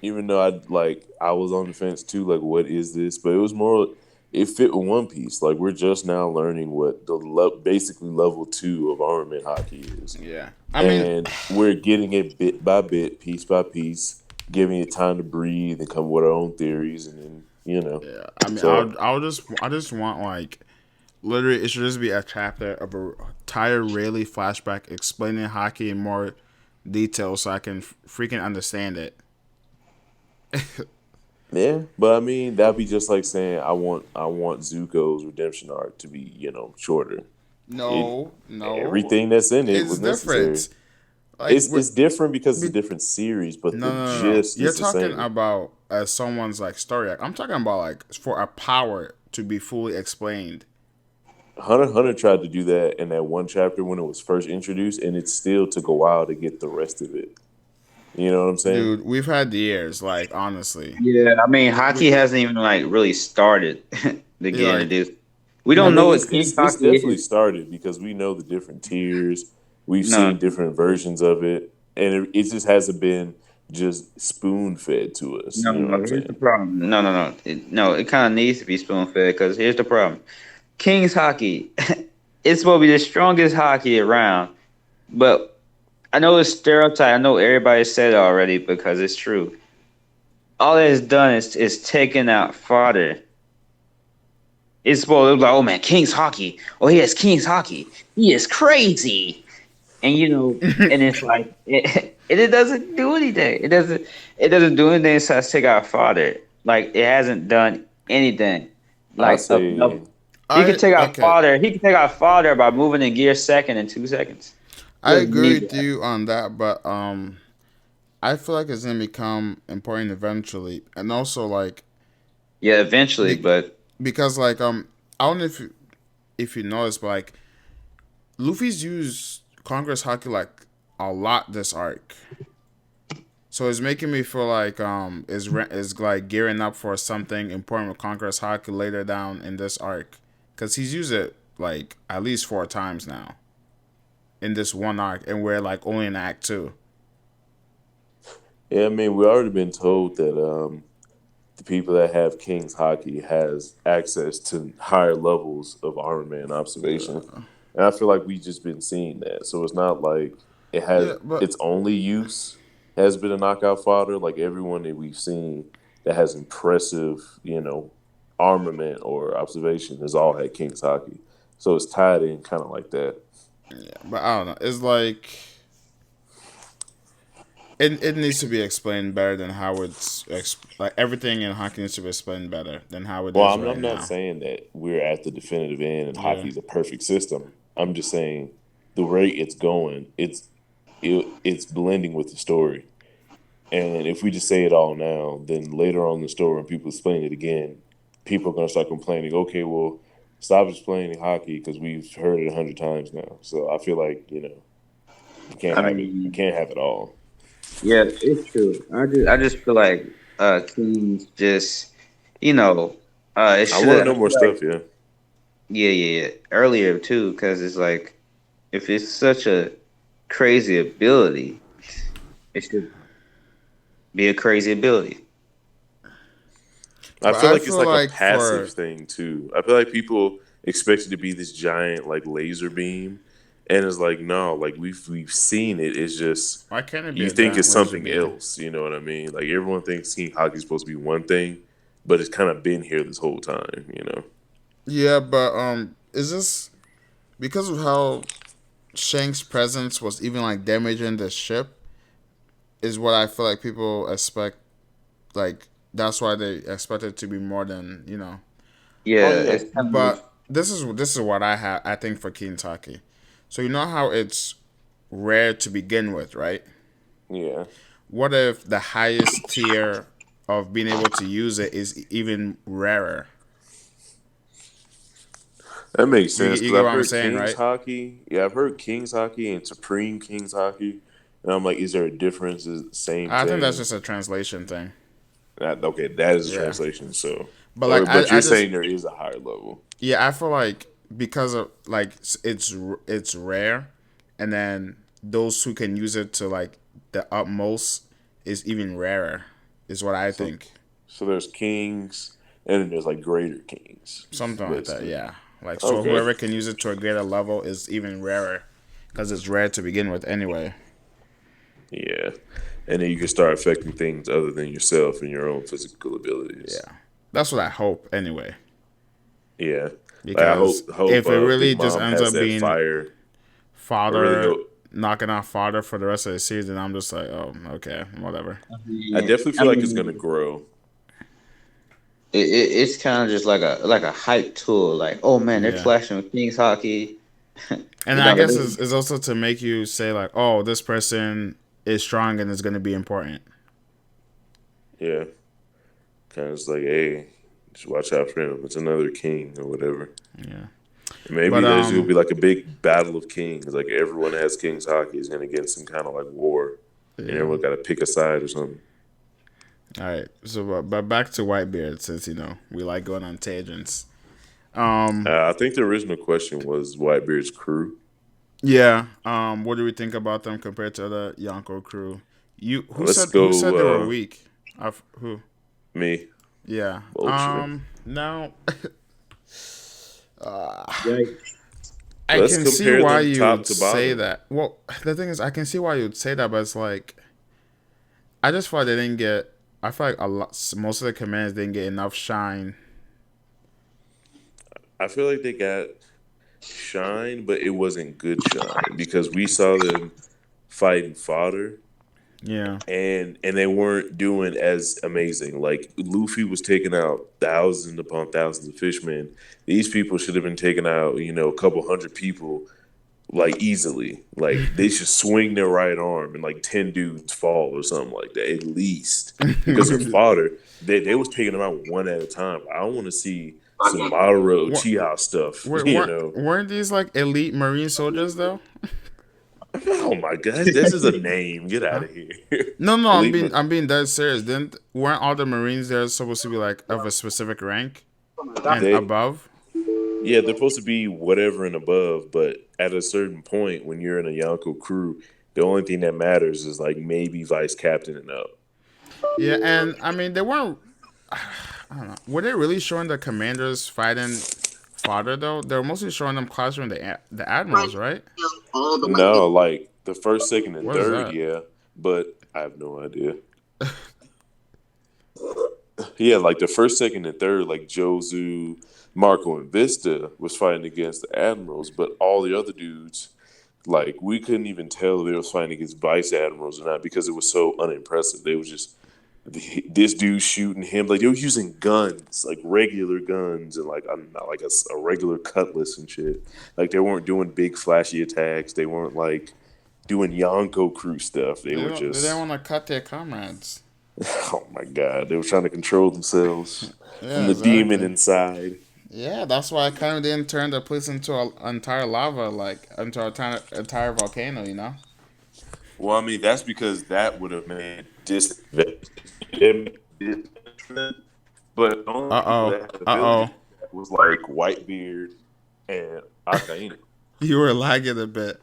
Even though I was on the fence too, like what is this? But it was more it fit with One Piece. Like we're just now learning what the basically level 2 of armament hockey is, Yeah, I mean, and we're getting it bit by bit, piece by piece, giving it time to breathe and come with our own theories, and then yeah, I mean, So I just want like literally it should just be a chapter of a entire Rayleigh flashback explaining hockey in more detail so I can freaking understand it. yeah, but I mean that'd be just like saying I want Zuko's redemption arc to be shorter. It No, everything that's in it it's was necessary. different. Like, It's different because it's a be, different series, but the no. gist You're is the talking same. about someone's like story arc. I'm talking about like for a power to be fully explained. Hunter tried to do that in that one chapter when it was first introduced, and it still took a while to get the rest of it. You know what I'm saying? Dude, we've had years. Like honestly, Yeah, I mean, we hockey hasn't even like really started to yeah, get like introduced. We I don't like know mean, what pink it's hockey definitely is. started because we know the different tiers. We've No, seen different versions of it, and it just hasn't been just spoon fed to us. No, You know what no, I'm here's the saying? problem. No. No, it kind of needs to be spoon fed because here's the problem. Kings hockey, it's supposed to be the strongest hockey around, but I know it's stereotype. I know everybody said it already because it's true. All it has done is taken out fodder. It's supposed to be like, oh man, Kings hockey. Oh, he has Kings hockey. He is crazy. And and it's like it doesn't do anything. It doesn't do anything besides take out fodder. Like it hasn't done anything. I Like say, he could I take out okay. fodder. He could take out fodder by moving in gear second in 2 seconds. He I doesn't agree need with that. you on that, but I feel like it's gonna become important eventually, and also like Yeah, eventually, be, but because like I don't know if you noticed, but like Luffy's used Congress hockey like a lot this arc. So it's making me feel like is like gearing up for something important with Conqueror's Hockey later down in this arc, because he's used it like at least 4 times now in this one arc, and we're like only in Act Two. yeah, I mean, we already been told that the people that have King's hockey has access to higher levels of armament observation, and I feel like we just been seeing that. So it's not like it has Yeah, but its only use has been a knockout fodder. Like everyone that we've seen that has impressive, armament or observation has all had King's hockey. So it's tied in kind of like that. I don't know. It's like it needs to be explained better than how like everything in hockey needs to be explained better than how it Well, is I'm right not now. saying that we're at the definitive end and Yeah. hockey's a perfect system. I'm just saying the rate it's going, it's blending with the story. And if we just say it all now, then later on in the story, when people explain it again, people are going to start complaining. Okay, well, stop explaining hockey because we've heard it 100 times now. So I feel like you can't I have it. You mean, can't have it all. yeah, it's true. I just feel like Kings just it I should want to have. I know more feel like stuff. Yeah. yeah earlier too because it's like if it's such a crazy ability, it should be a crazy ability. I But feel I like it's feel like a like passive for thing too. I feel like people expect it to be this giant like laser beam, and it's like no, like we've seen it. It's just why can't it be you a think giant it's laser something beam? else. You know what I mean? Like everyone thinks King Hockey's supposed to be one thing, but it's kind of been here this whole time. Yeah, but is this because of how Shank's presence was even like damaging the ship? Is what I feel like people expect. Like that's why they expect it to be more than you know. Oh Yeah, yeah, it's kind of But this is what I have. I think for Kentucky. So you know how it's rare to begin with, right? yeah. What if the highest tier of being able to use it is even rarer? That makes You, sense you because get I've what I'm heard saying, King's right? Hockey. Yeah, I've heard King's Hockey and Supreme King's Hockey, and I'm like, is there a difference? Is it the same I think that's thing? just a translation thing. Okay, that is a Yeah, translation. So, but like but I you're just saying there is a higher level. yeah I feel like because of like it's rare, and then those who can use it to like the utmost is even rarer. Is what I So, think. so there's kings, and then there's like greater kings, Something like that, basically. yeah. Like so, Okay, whoever can use it to a greater level is even rarer, because it's rare to begin with anyway. yeah, and then you can start affecting things other than yourself and your own physical abilities. Yeah, that's what I hope anyway. Yeah, like I Because hope if it really Big just Mom ends has up that being fire. I really fodder, hope. knocking out fodder for the rest of the season, I'm just like, oh, okay, whatever. I yeah, definitely I feel like it's gonna mean, grow. it's kind of just like a hype tool. Like, oh man, they're Yeah, flashing with Kings hockey. and I guess it's also to make you say like, oh, this person is strong and is going to be important. Yeah, kind of just like, hey, just watch out for him. It's another king or whatever. Yeah, Maybe but there's gonna be like a big battle of kings. Like everyone that has kings hockey is gonna get some kind of like war, and yeah. everyone got to pick a side or something. All right. So, but back to Whitebeard, since we like going on tangents. Um, I think the original question was Whitebeard's crew. yeah. What do we think about them compared to other Yonko crew? You Let's who said they were go. weak? Of who? Me, Yeah. Vulture. Now Yikes. I Let's can see compare why them you top would to say bottom. that. Well, the thing is, I can see why you would say that, but it's like I just feel like they didn't get. I feel like a lot, most of the commanders didn't get enough shine. I feel like they got shine, but it wasn't good shine because we saw them fighting fodder Yeah. and they weren't doing as amazing. Like Luffy was taking out thousands upon thousands of fishmen. These people should have been taking out, a couple hundred people like easily. Like they should swing their right arm and like 10 dudes fall or something like that at least because they're fodder. They was taking them out one at a time. I want to see some Madara What? Uchiha stuff, Weren't these like elite Marine soldiers though? Oh my god, this is a name. Get out Huh? of here. No, no, Elite. I'm being dead serious. Didn't weren't all the Marines there supposed to be like of a specific rank and They above? Yeah, they're supposed to be whatever and above, but at a certain point when you're in a Yonko crew, the only thing that matters is like maybe vice captain and up. Yeah, and I mean they weren't. I don't know. Were they really showing the commanders fighting fodder though? They were mostly showing them classroom the admirals, right? No, like the first, second, and What is third, that? yeah, but I have no idea. Yeah, like the first, second, and third, like Jozu, Marco, and Vista was fighting against the admirals, but all the other dudes, like we couldn't even tell if they was fighting against vice admirals or not because it was so unimpressive. They was just this dude shooting him like they were using guns, like regular guns, and like not like a regular cutlass and shit. Like they weren't doing big flashy attacks. They weren't like doing Yonko crew stuff. They were They didn't just want to cut their comrades. oh my god, they were trying to control themselves from Yeah, the demon exactly. inside. Yeah, that's why I kind of didn't turn the place into an entire lava, like into an entire volcano. You know. Well, I mean that's because that would have made disadvantage. But the only Uh people oh. that had Uh ability oh. was like Whitebeard and Akainu. You were lagging a bit.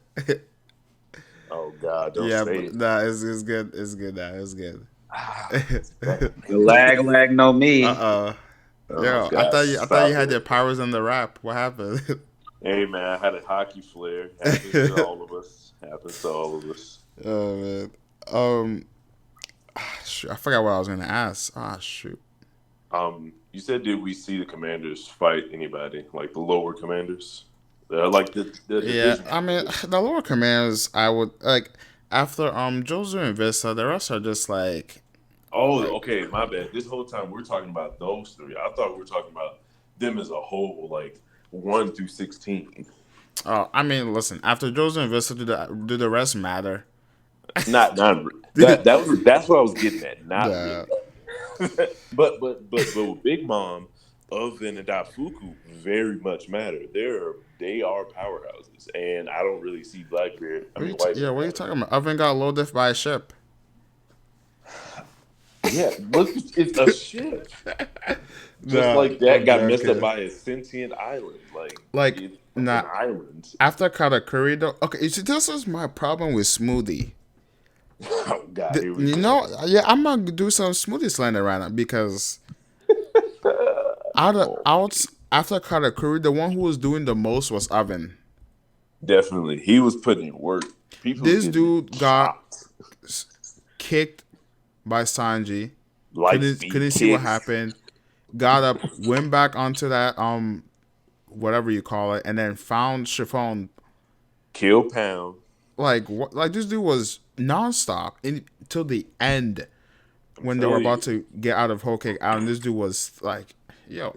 Oh God, don't Yeah, say but it. nah, it's good. It's good now. It's good. It's bad. The lag, no Uh me. oh. Oh Yo, God, I thought you stop had it. your powers in the rap. What happened? Hey man, I had a hockey flair. Happens to all of us. Happens to all of us. Oh man. Um, shoot, I forgot what I was gonna ask. Ah, shoot. You said did we see the commanders fight anybody like the lower commanders, like the Yeah, division I mean commanders? the lower commands. I would like after Jozu and Vista. The rest are just Oh, like. okay, my bad. This whole time we're talking about those three. I thought we were talking about them as a whole, like 1 through 16. Oh, I mean, listen. After Jozu and Vista, do the rest matter? Not that's what I was getting at. Not Nah. really. but with Big Mom, Oven, and Dafuku very much matter. They are powerhouses, and I don't really see Blackbeard. I mean Yeah, Whitebeard what are you rather. talking about? Oven got low diff by a ship. Yeah, look, it's a ship. Just Nah, like that I'm got messed up joking. by a sentient island. Like Like, it's an nah. island. After Katakuri, though, okay, you see, this is my problem with Smoothie. Oh God, here we You go. know, yeah, I'm gonna do some Smoothie slander right now because Oh, after Katakuri, the one who was doing the most was Oven. definitely, he was putting in work. People was This getting dude got chopped, kicked by Sanji. light speed Couldn't see what kicks, happened. Got up, went back onto that whatever you call it, and then found Chiffon. kill pound. Like what? Like this dude was nonstop until the end I'm when they were telling about you, to get out of Whole Cake Island. This dude was like, yo,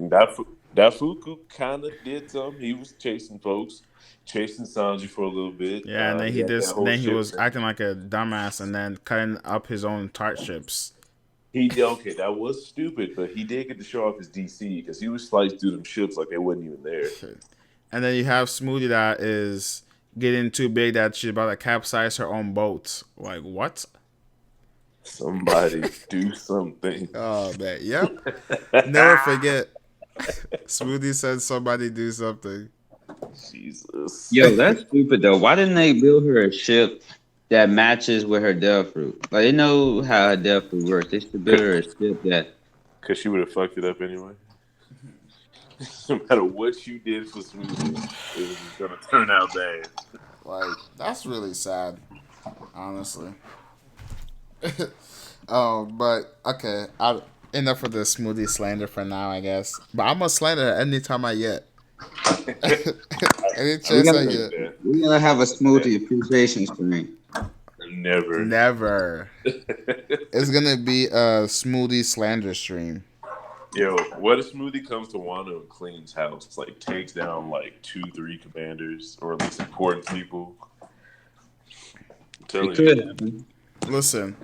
that Fuku kind of did something. He was chasing folks, chasing Sanji for a little bit. yeah. And then He he had did. that And whole then he ship was thing. acting like a dumbass, and then cutting up his own tart ships. He did okay. That was stupid, but he did get to show off his DC because he was sliced through them ships like they wasn't even there. And then you have Smoothie that is getting too big that she's about to capsize her own boat. Like what? Somebody do something. Oh man, yep. Never forget. Smoothie said somebody do something. Jesus. Yo, that's stupid though. Why didn't they build her a ship? that matches with her death fruit. Like they know how her death fruit works. They should build her a ship that. Because she would have fucked it up anyway. No matter what you did for Smoothie, it was just gonna turn out bad. Like that's really sad, honestly. Oh, but okay. Enough of the smoothie slander for now, I guess. But I'm gonna slander her anytime I get. Any I We chance I gotta respect get. that. we gotta I have a respect that. smoothie appreciation stream. Never. Never. It's gonna be a smoothie slander stream. Yo, what if Smoothie comes to Wano and cleans house? Like, takes down like two, three commanders, or at least important people. I'm It telling you. could happen. Listen,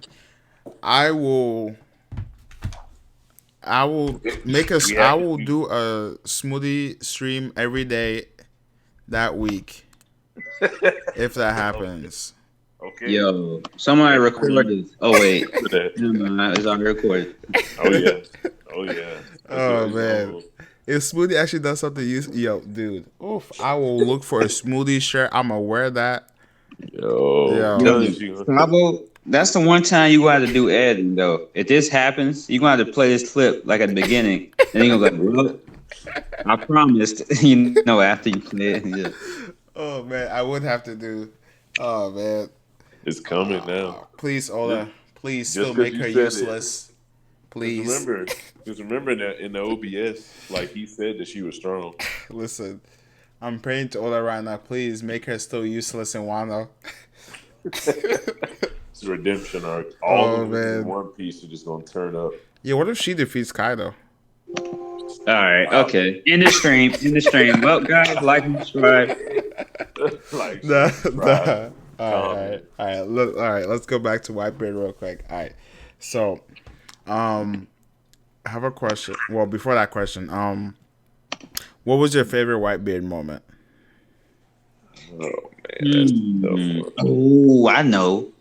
I will. I will make a. We I have to will do. do a smoothie stream every day that week if that Okay. happens. Okay. Yo, somebody Every record week. this. Oh wait, For that. never mind. It's already recorded. Oh yeah. Oh yeah. Oh It's man. on. If Smoothie actually does something, yo, dude, oof, I will look for a Smoothie shirt. I'm gonna wear that. Yo, I'm Yo, telling Yo, you. Sabo, that's the one time you got to do editing though. If this happens, you gonna have to play this clip like at the beginning. Then you gonna be like, well, I promised. After you play it. Yeah. oh man, I would have to do. Oh man, It's coming now. please, Just Ola, please still just because make you her said it. useless, Just please. remember, just remember that in the OBS, like he said that she was strong. Listen, I'm praying to Ola right now. Please make her still useless in Wano. It's a redemption arc. All the Oh women in man, One Piece are just gonna turn up. yeah. What if she defeats Kaido? All right. Wow. Okay. In the stream. In the stream. Well, guys, like and subscribe. Like, Nah, share, subscribe, nah. comment. All right. Look, all right. Let's go back to Whitebeard real quick. All right. So, um, I have a question. Well, before that question, what was your favorite Whitebeard moment? Oh man, that's a tough one. Oh, I know.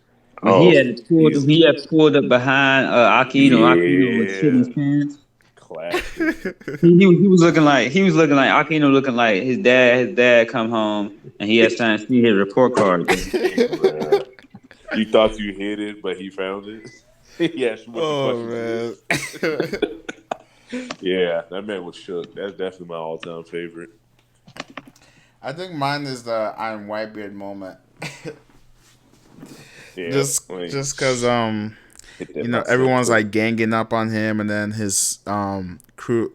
Oh, When easy. he had pulled up behind Akino, Akino was shitting his Yeah, pants. classic. He was looking like Akino looking like his dad. His dad come home and he had time to see his report card. Bruh. You thought you hid it, but he found it. He asked you what the fuck Oh is man. this? Yeah, that man was shook. That's definitely my all-time favorite. I think mine is the I'm Whitebeard moment. Yeah, just cause hit that everyone's myself. like ganging up on him, and then his crew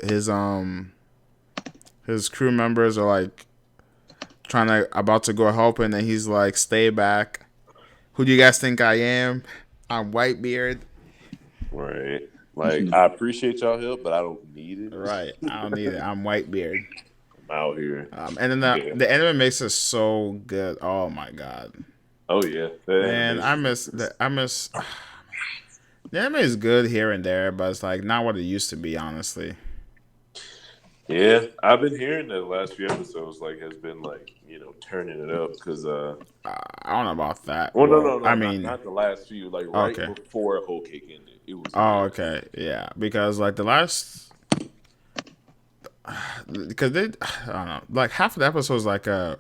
members are like trying to about to go help, and then he's like, "Stay back. Who do you guys think I am? I'm Whitebeard." Right. Like, I appreciate y'all help, but I don't need it. Right. I don't need it. I'm Whitebeard. I'm out here. And then Yeah. the anime makes it so good. Oh my god, Oh yeah. That man, I animation miss is the I miss. The anime is good here and there, but it's like not what it used to be. Honestly. yeah. I've been hearing that the last few episodes like has been like, turning it up because I don't know about that. well, no, Well, no, I no, not mean, not the last few, like right okay. before Whole Cake ended. It was Oh, good. okay. Yeah, because like the last, because they, I don't know, like half of the episode is like a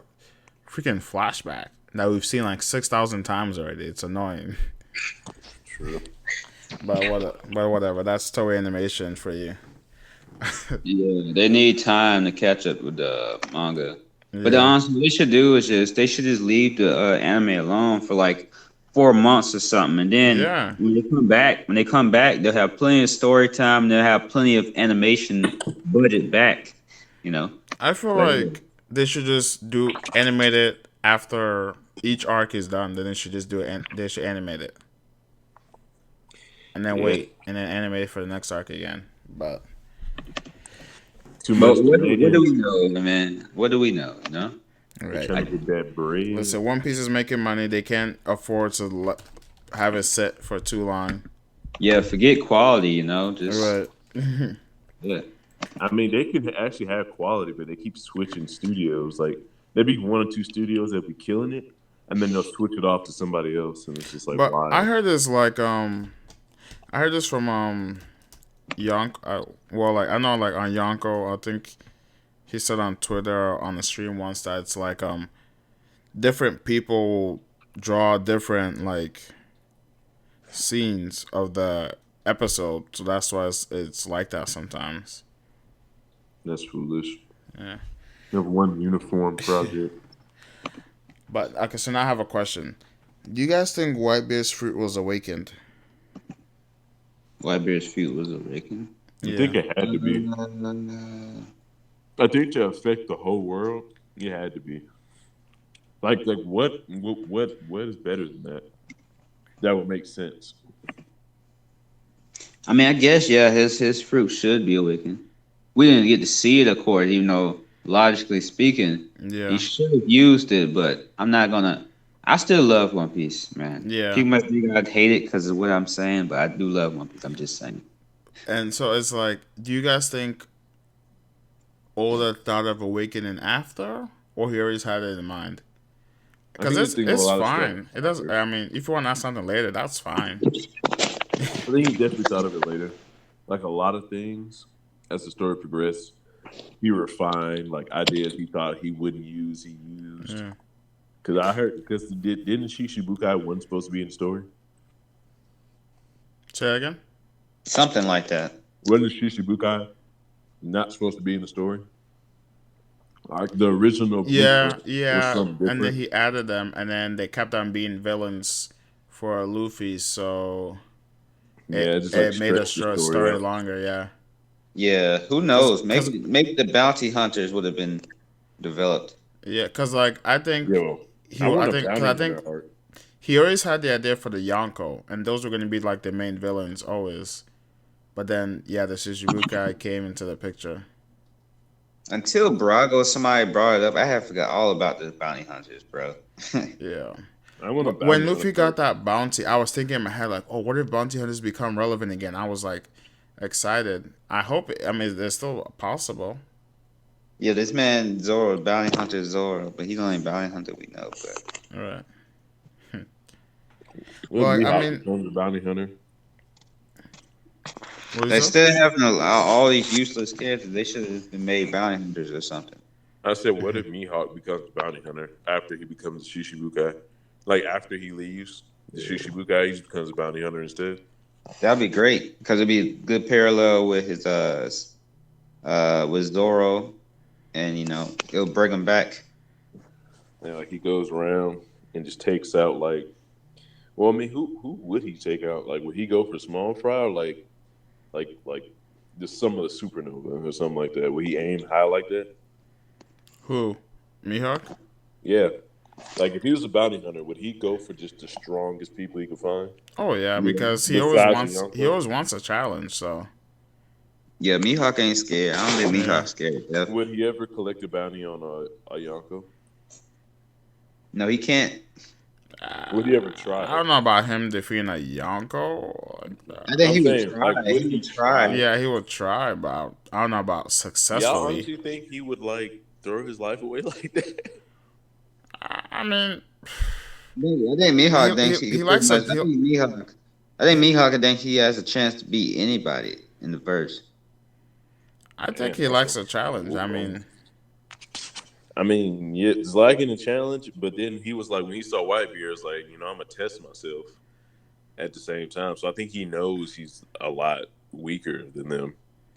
freaking flashback that we've seen like 6,000 times already. It's annoying, True. but whatever. That's Toei animation for you. Yeah, they need time to catch up with the manga. But Yeah, honestly, what they should do is just leave the anime alone for like 4 months or something, and then yeah. when they come back, they'll have plenty of story time. And they'll have plenty of animation budget back. You know, I feel but like they should just do animate it after each arc is done. Then they should just do it. And they should animate it and then Yeah. wait and then animate it for the next arc again. But Too but much what do demands. we know, man? What do we know? You know, They're right. trying to get that bread. Listen, One Piece is making money. They can't afford to have it set for too long. yeah. Forget quality. Just Right. yeah. I mean, they could actually have quality, but they keep switching studios. Like there be one or two studios that be killing it, and then they'll switch it off to somebody else, and it's just like But I why? heard this I heard this from Yonk. Well, like I know like on Yonko. I think he said on Twitter or on the stream once that it's like different people draw different like scenes of the episode, so that's why it's like that sometimes. That's foolish. Yeah. You have one uniform project. But okay, so now I have a question. Do you guys think Whitebeard's fruit was awakened? Whitebeard's feet was awakened. I think Yeah. it had to be. Uh, I think to affect the whole world, it had to be. Like what is better than that? That would make sense. I mean, I guess yeah, his fruit should be awakened. We didn't get to see it, of course, even though logically speaking, he Yeah. should have used it. But I'm not gonna. I still love One Piece, man. Yeah. People might think I hate it because of what I'm saying, but I do love One Piece. I'm just saying. And so it's like, do you guys think Oda thought of awakening after, or he always had it in mind? I Because think he's thinking of a it's lot of stuff fine. It does. after. I mean, if you want to ask something later, that's fine. I think he definitely thought of it later. Like a lot of things, as the story progressed, he refined like ideas he thought he wouldn't use. He used Yeah. because I heard because didn't Shishibukai wasn't supposed to be in the story? Say again. Something like that. Wasn't Shishibukai not supposed to be in the story? Like the original Yeah, blueprint was yeah. something And then different. he added them, and then they kept on being villains for Luffy, so Yeah, it just like it made the stretched the story story out. longer. Yeah. Yeah, who Cause, knows? cause, Maybe the bounty hunters would have been developed. yeah, cause like I think Yo, I I want a think, cause bounty I hunter think art. he always had the idea for the Yonko, and those were going to be like the main villains always. But then, yeah, the Shichibukai came into the picture. Until Brago, somebody brought it up. I had forgot all about the bounty hunters, bro. Yeah. I want a When bounty hunter Luffy got art. that bounty, I was thinking in my head like, "Oh, what if bounty hunters become relevant again?" I was like excited. I hope. I mean, they're still possible. Yeah, this man Zoro, bounty hunter Zoro, but he's the only bounty hunter we know. But All right. What if Well, I Mihawk mean, becomes a bounty hunter? what is they it? still having all these useless characters. They should have been made bounty hunters or something. I said, what if Mihawk becomes a bounty hunter after he becomes a Shishibukai? Like after he leaves the Shishibukai, he just becomes a bounty hunter instead. That'd be great because it'd be a good parallel with his with Zoro, and it'll bring him back. And like he goes around and just takes out like, well, I mean, who would he take out? Like, would he go for small fry or like just some of the supernova or something like that? Would he aim high like that? Who? Mihawk? Yeah. Like if he was a bounty hunter, would he go for just the strongest people he could find? Oh yeah, Yeah, because Besides the he Yonko? always wants a challenge. So yeah. Mihawk ain't scared. I don't think yeah. Mihawk's scared. Yeah. Would he ever collect a bounty on a Yonko? No, he can't. Would he ever try I it? don't know about him defeating a Yonko. I think I'm he would saying, try. like, would He he would try. try? Yeah, he would try, but I don't know about Y'all successfully. honestly think he would like throw his life away like that? I mean, I think Mihawk thinks he he could pretty likes much. it. I think Mihawk. I think Mihawk thinks he has a chance to beat anybody in the verse. I think Man, he that's likes a a challenge. cool I goal. mean, I mean, yeah, it's liking the challenge, but then he was like, when he saw Whitebeard, it's like, I'm gonna test myself at the same time. So I think he knows he's a lot weaker than them.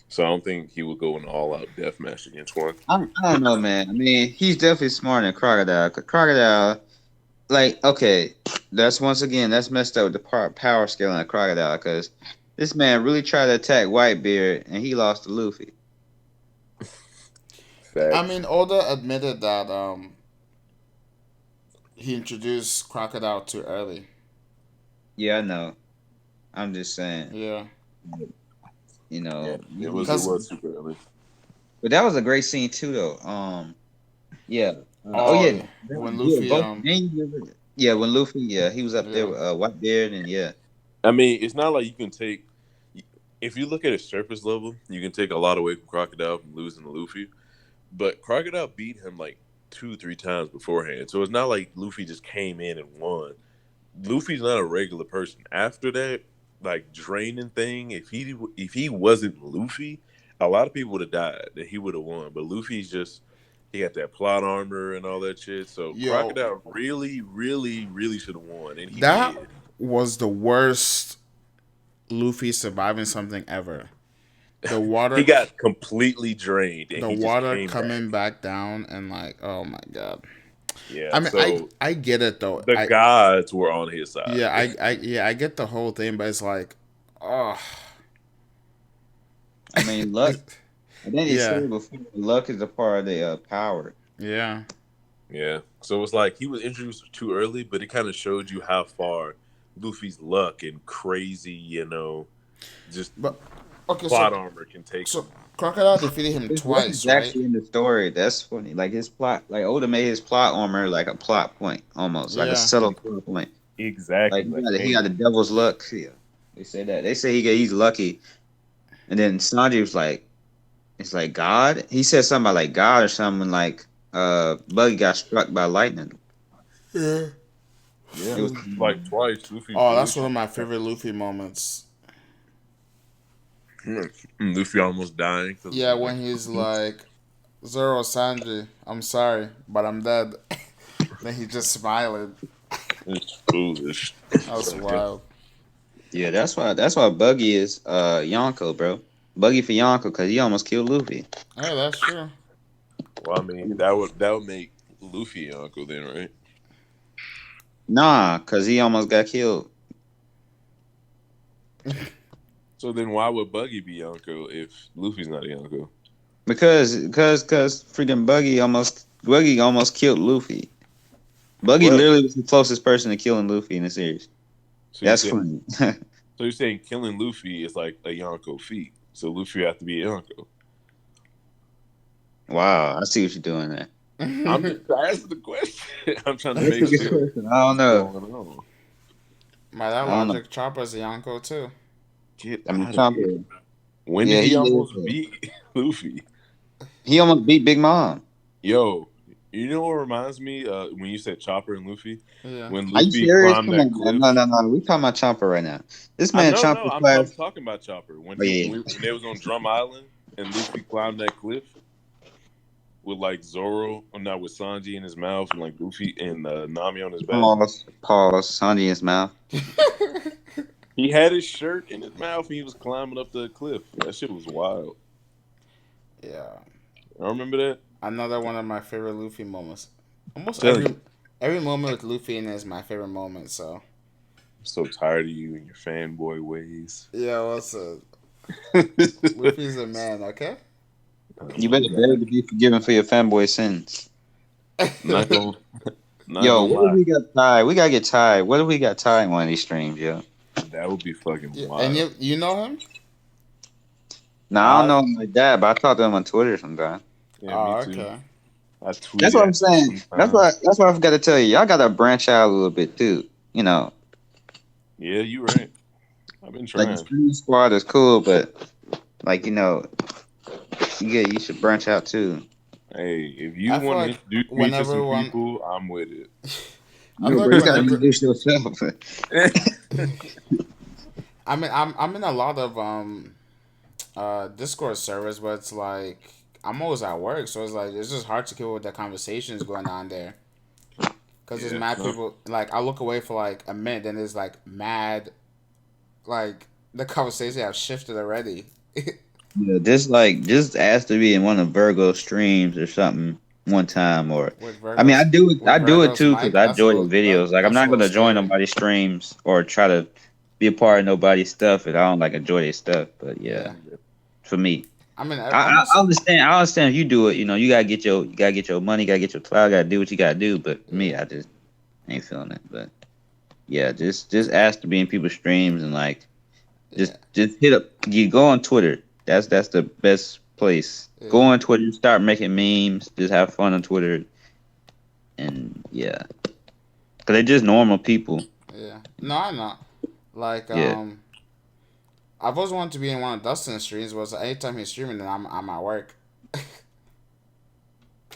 So I don't think he would go an all-out death match against one. I don't know, man. I mean, he's definitely smarter than Crocodile. 'Cause Crocodile, like, okay, that's messed up with the power scale in a Crocodile. Because this man really tried to attack Whitebeard, and he lost to Luffy. I Facts. mean, Oda admitted that he introduced Crocodile too early. Yeah, I know. I'm just saying, Yeah, Yeah, it cause was super early. but that was a great scene too, though. Yeah. Oh oh yeah, when yeah. Luffy Both. Yeah, when Luffy, yeah, he was up there yeah with Whitebeard, and yeah. I mean, it's not like you can take. If you look at a surface level, you can take a lot away from Crocodile from losing to Luffy. But Crocodile beat him like 2, 3 times beforehand. So it's not like Luffy just came in and won. Luffy's not a regular person. After that, like draining thing, if he wasn't Luffy, a lot of people would have died. That he would have won. But Luffy's just He got that plot armor and all that shit. So Yo, Crocodile really, really, really should have won, and he that did. was the worst Luffy surviving something ever. The He water, got completely drained, and the he just water came coming back. back down and like, oh my god. Yeah. I mean, So I get it though. the gods were on his Yeah, side. I get the whole thing, but it's like, oh, I mean, luck. And then he yeah, said before, luck is a part of the power. yeah. Yeah. So it's like he was introduced too early, but it kind of showed you how far Luffy's luck and crazy, just But okay, plot armor can take so him. Crocodile defeated him His luck is twice, right? actually in the story. That's funny. Like his plot, like Oda made his plot armor like a plot point, almost like a Yeah. subtle plot point. Like Exactly. Like, he got the hey, devil's luck. Yeah, they say that. They say he's lucky. And then Sanji was like, "It's like God." He said something about like God or something like Buggy got struck by lightning. Yeah. yeah, It was like twice Luffy Oh, that's one bullshit. of my favorite Luffy moments. Luffy almost dying because Yeah, like when he's like, Zoro Sanji, I'm sorry, but I'm dead. Then he just smiling. it's foolish. That was Like, wild. yeah. That's why Buggy is Yonko, bro. Buggy for Yonko because he almost killed Luffy. Yeah, that's true. well, I mean, that would make Luffy your uncle then, right? Nah, because he almost got killed. So then, why would Buggy be your uncle if Luffy's not your uncle? Because freaking Buggy almost killed Luffy. Buggy What? literally was the closest person to killing Luffy in the series. So you That's saying funny. so you're saying killing Luffy is like a Yonko feat. So Luffy have to be a Yonko. Wow, I see what you're doing there. I'm just asking the question. I'm trying to That's make a good sure question. I don't what's know. going on. By that I don't know. logic, Chopper's a Yonko too. Get I mean, out of here. Chopper. When did Yeah, he he is. almost beat Luffy? He almost beat Big Mom. Yo, you know what reminds me? When you said Chopper and Luffy, Yeah. when Are you Luffy serious? climbed Come that on, man. No, cliff. no, no. We talking about Chopper right now. This I man know, no, Chopper I'm class. talking about Chopper when Oh yeah. when they was on Drum Island and Luffy climbed that cliff with like Zoro, or not with Sanji in his mouth and like Luffy and Nami on his back. Pause. Sanji in his mouth. He had his shirt in his mouth and he was climbing up the cliff. That shit was wild. Yeah. I remember that. Another one of my favorite Luffy moments. Almost Tell you, every moment with Luffy in it is my favorite moment. So I'm so tired of you and your fanboy ways. yeah, what's Luffy's a man, okay? You better beg to be forgiven for your fanboy sins. Not gonna, not Yo, gonna what if lie. we got tied? We gotta get tied. What if we got tied in one of these streams, yo? That would be fucking Yeah, and wild. you know him? Nah, I don't I know him like that, but I talk to him on Twitter sometimes. Yeah, me Oh, too. okay. I tweet That's what I'm at him saying. sometimes. That's what I forgot to tell you. Y'all gotta branch out a little bit too. You know, Yeah, you right. I've been like the trying. stream squad is cool, but like you should branch out too. Hey, if you I feel want to like introduce me to some whenever one, people, I'm with it. I No, feel bro, like you gotta whenever, introduce yourself. I mean, I'm in a lot of Discord servers, but it's like I'm always at work, so it's like it's just hard to keep up with the conversations going on there. Cause there's Yeah, mad no, people. Like I look away for like a minute, then there's like mad, like the conversation have shifted already. Yeah, just ask to be in one of Virgo streams or something one time, or I mean, I With do it Virgo's too because mic, I enjoy the videos. Like, I'm that's a not little gonna join scary. nobody's streams or try to be a part of nobody's stuff if I don't like enjoy their stuff. But yeah, Yeah, for me, I mean, I almost. understand. I understand if you do it. You know, you gotta get your money, you gotta get your clout, gotta do what you gotta do. But for me, Yeah, I just ain't feeling it. But yeah, just ask to be in people's streams and like yeah, just hit up. You go on Twitter. That's the best place. Go yeah, on Twitter. Start making memes. Just have fun on Twitter. And yeah, cause they're just normal people. yeah. No, I'm not. Like, Yeah, I've always wanted to be in one of Dustin's streams. Was anytime he's streaming, then I'm at work.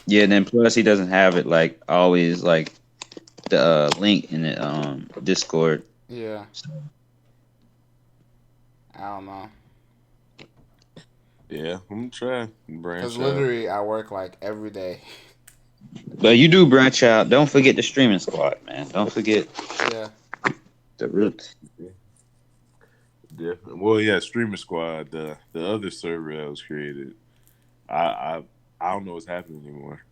yeah. And then plus he doesn't have it like always like the link in the Discord. Yeah, I don't know. yeah, I'm trying to Cause branch out. literally I work like every day. But you do branch out. Don't forget the streaming squad, man. Don't forget Yeah, the roots. Definitely. Well, yeah, Streamer Squad, the other server that was created. I I I don't know what's happening anymore.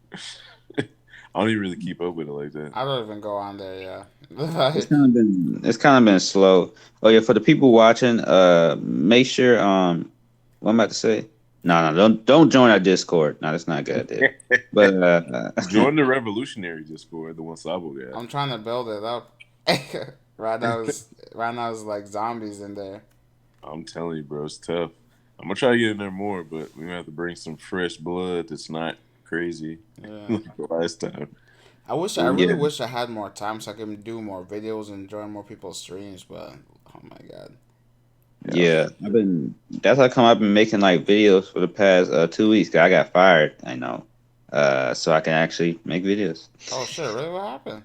I don't even really keep up with it like that. I don't even go on there. Yeah, It's like kind of been slow. Oh yeah, for the people watching, make sure what I'm about to say. No, no, don't join our Discord. No, that's not a good idea. But Join the Revolutionary Discord, the one Sabo got. I'm trying to build it up. Right now it's like zombies in there. I'm telling you, bro, it's tough. I'm gonna try to get in there more, but we're gonna have to bring some fresh blood that's not crazy Yeah. like the last time. I really yeah, wish I had more time so I could do more videos and join more people's streams, but oh my god. Yeah, yeah. That's how come I've been making like videos for the past 2 weeks. 'Cause I got fired. I know. So I can actually make videos. Oh shit, really what happened?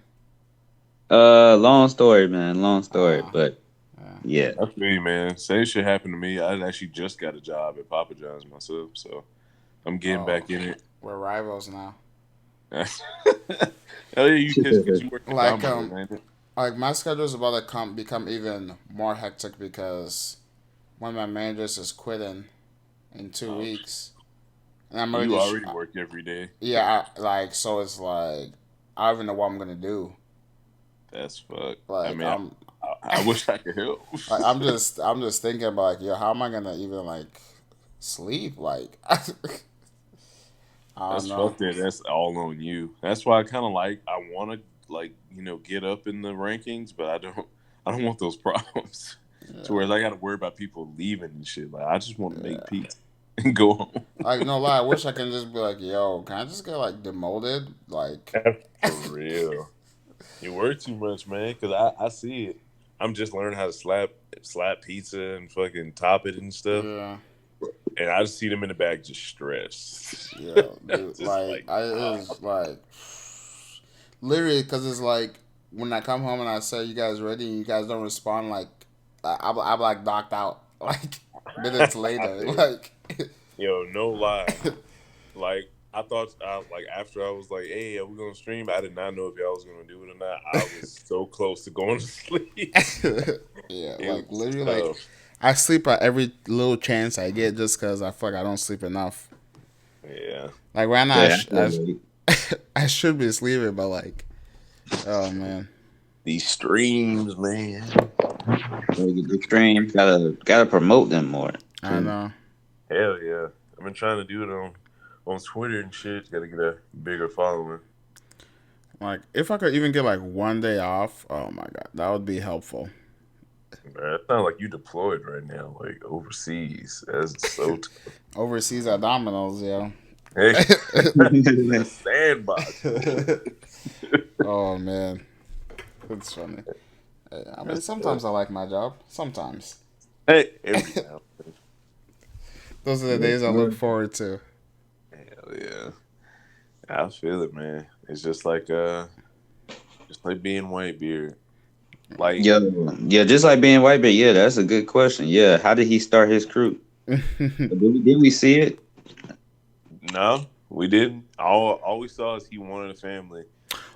Long story, man. Long story, Uh but yeah. yeah, I feel you, man. Same shit happened to me. I actually just got a job at Papa John's myself, so I'm getting Oh, back in it. we're rivals now. Hell yeah, you because you work at Like Domino's, ain't it? like my schedule's about to become even more hectic because one of my managers is quitting in two Oh, weeks, and I'm you already already work every day. yeah, like so it's like I don't even know what I'm gonna do. That's fuck. I Like mean, I wish I could help. like I'm just thinking about like yo, how am I gonna even like sleep? Like I don't That's know. fucked. That's all on you. That's why I kind of like. I want to get up in the rankings, but I don't. I don't want those problems to Yeah, where I got to worry about people leaving and shit. Like I just want to make yeah. peace and go home. Like no lie, I wish I can just be like yo, can I just get like demoted? Like For real. You work too much, man. Because I see it. I'm just learning how to slap pizza and fucking top it and stuff. yeah. And I just see them in the back just stressed. Yeah, dude. Just Like like, I it was like literally because it's like when I come home and I say you guys ready and you guys don't respond like I'm like knocked out like minutes I later feel it. like Yo, no lie. Like I thought, like after I was like, "Hey, are we gonna stream?" I did not know if y'all was gonna do it or not. I was so close to going to sleep. yeah It like was literally like tough. I sleep at every little chance I get just because I feel like I don't sleep enough. Yeah, Like right now yeah. I should be sleeping but like oh man these streams, man. Gotta get the stream. Gotta promote them more I too. know. Hell yeah, I've been trying to do it on Twitter and shit. Got to get a bigger following. Like if I could even get like one day off, oh my god, that would be helpful. Man, it sounds like you deployed right now, like overseas. That's so tough. Overseas at Domino's, yo. Hey, the sandbox, boy. Oh man, it's funny. I mean, That's tough. sometimes I like my job. Sometimes Hey, every now. those are the days I look forward to. Hell yeah. I feel it, man. It's just like being Whitebeard. Like, Yeah, yeah, just like being white, but yeah, that's a good question. Yeah, how did he start his crew? Did we see it? no, we didn't. All we saw is he wanted a family.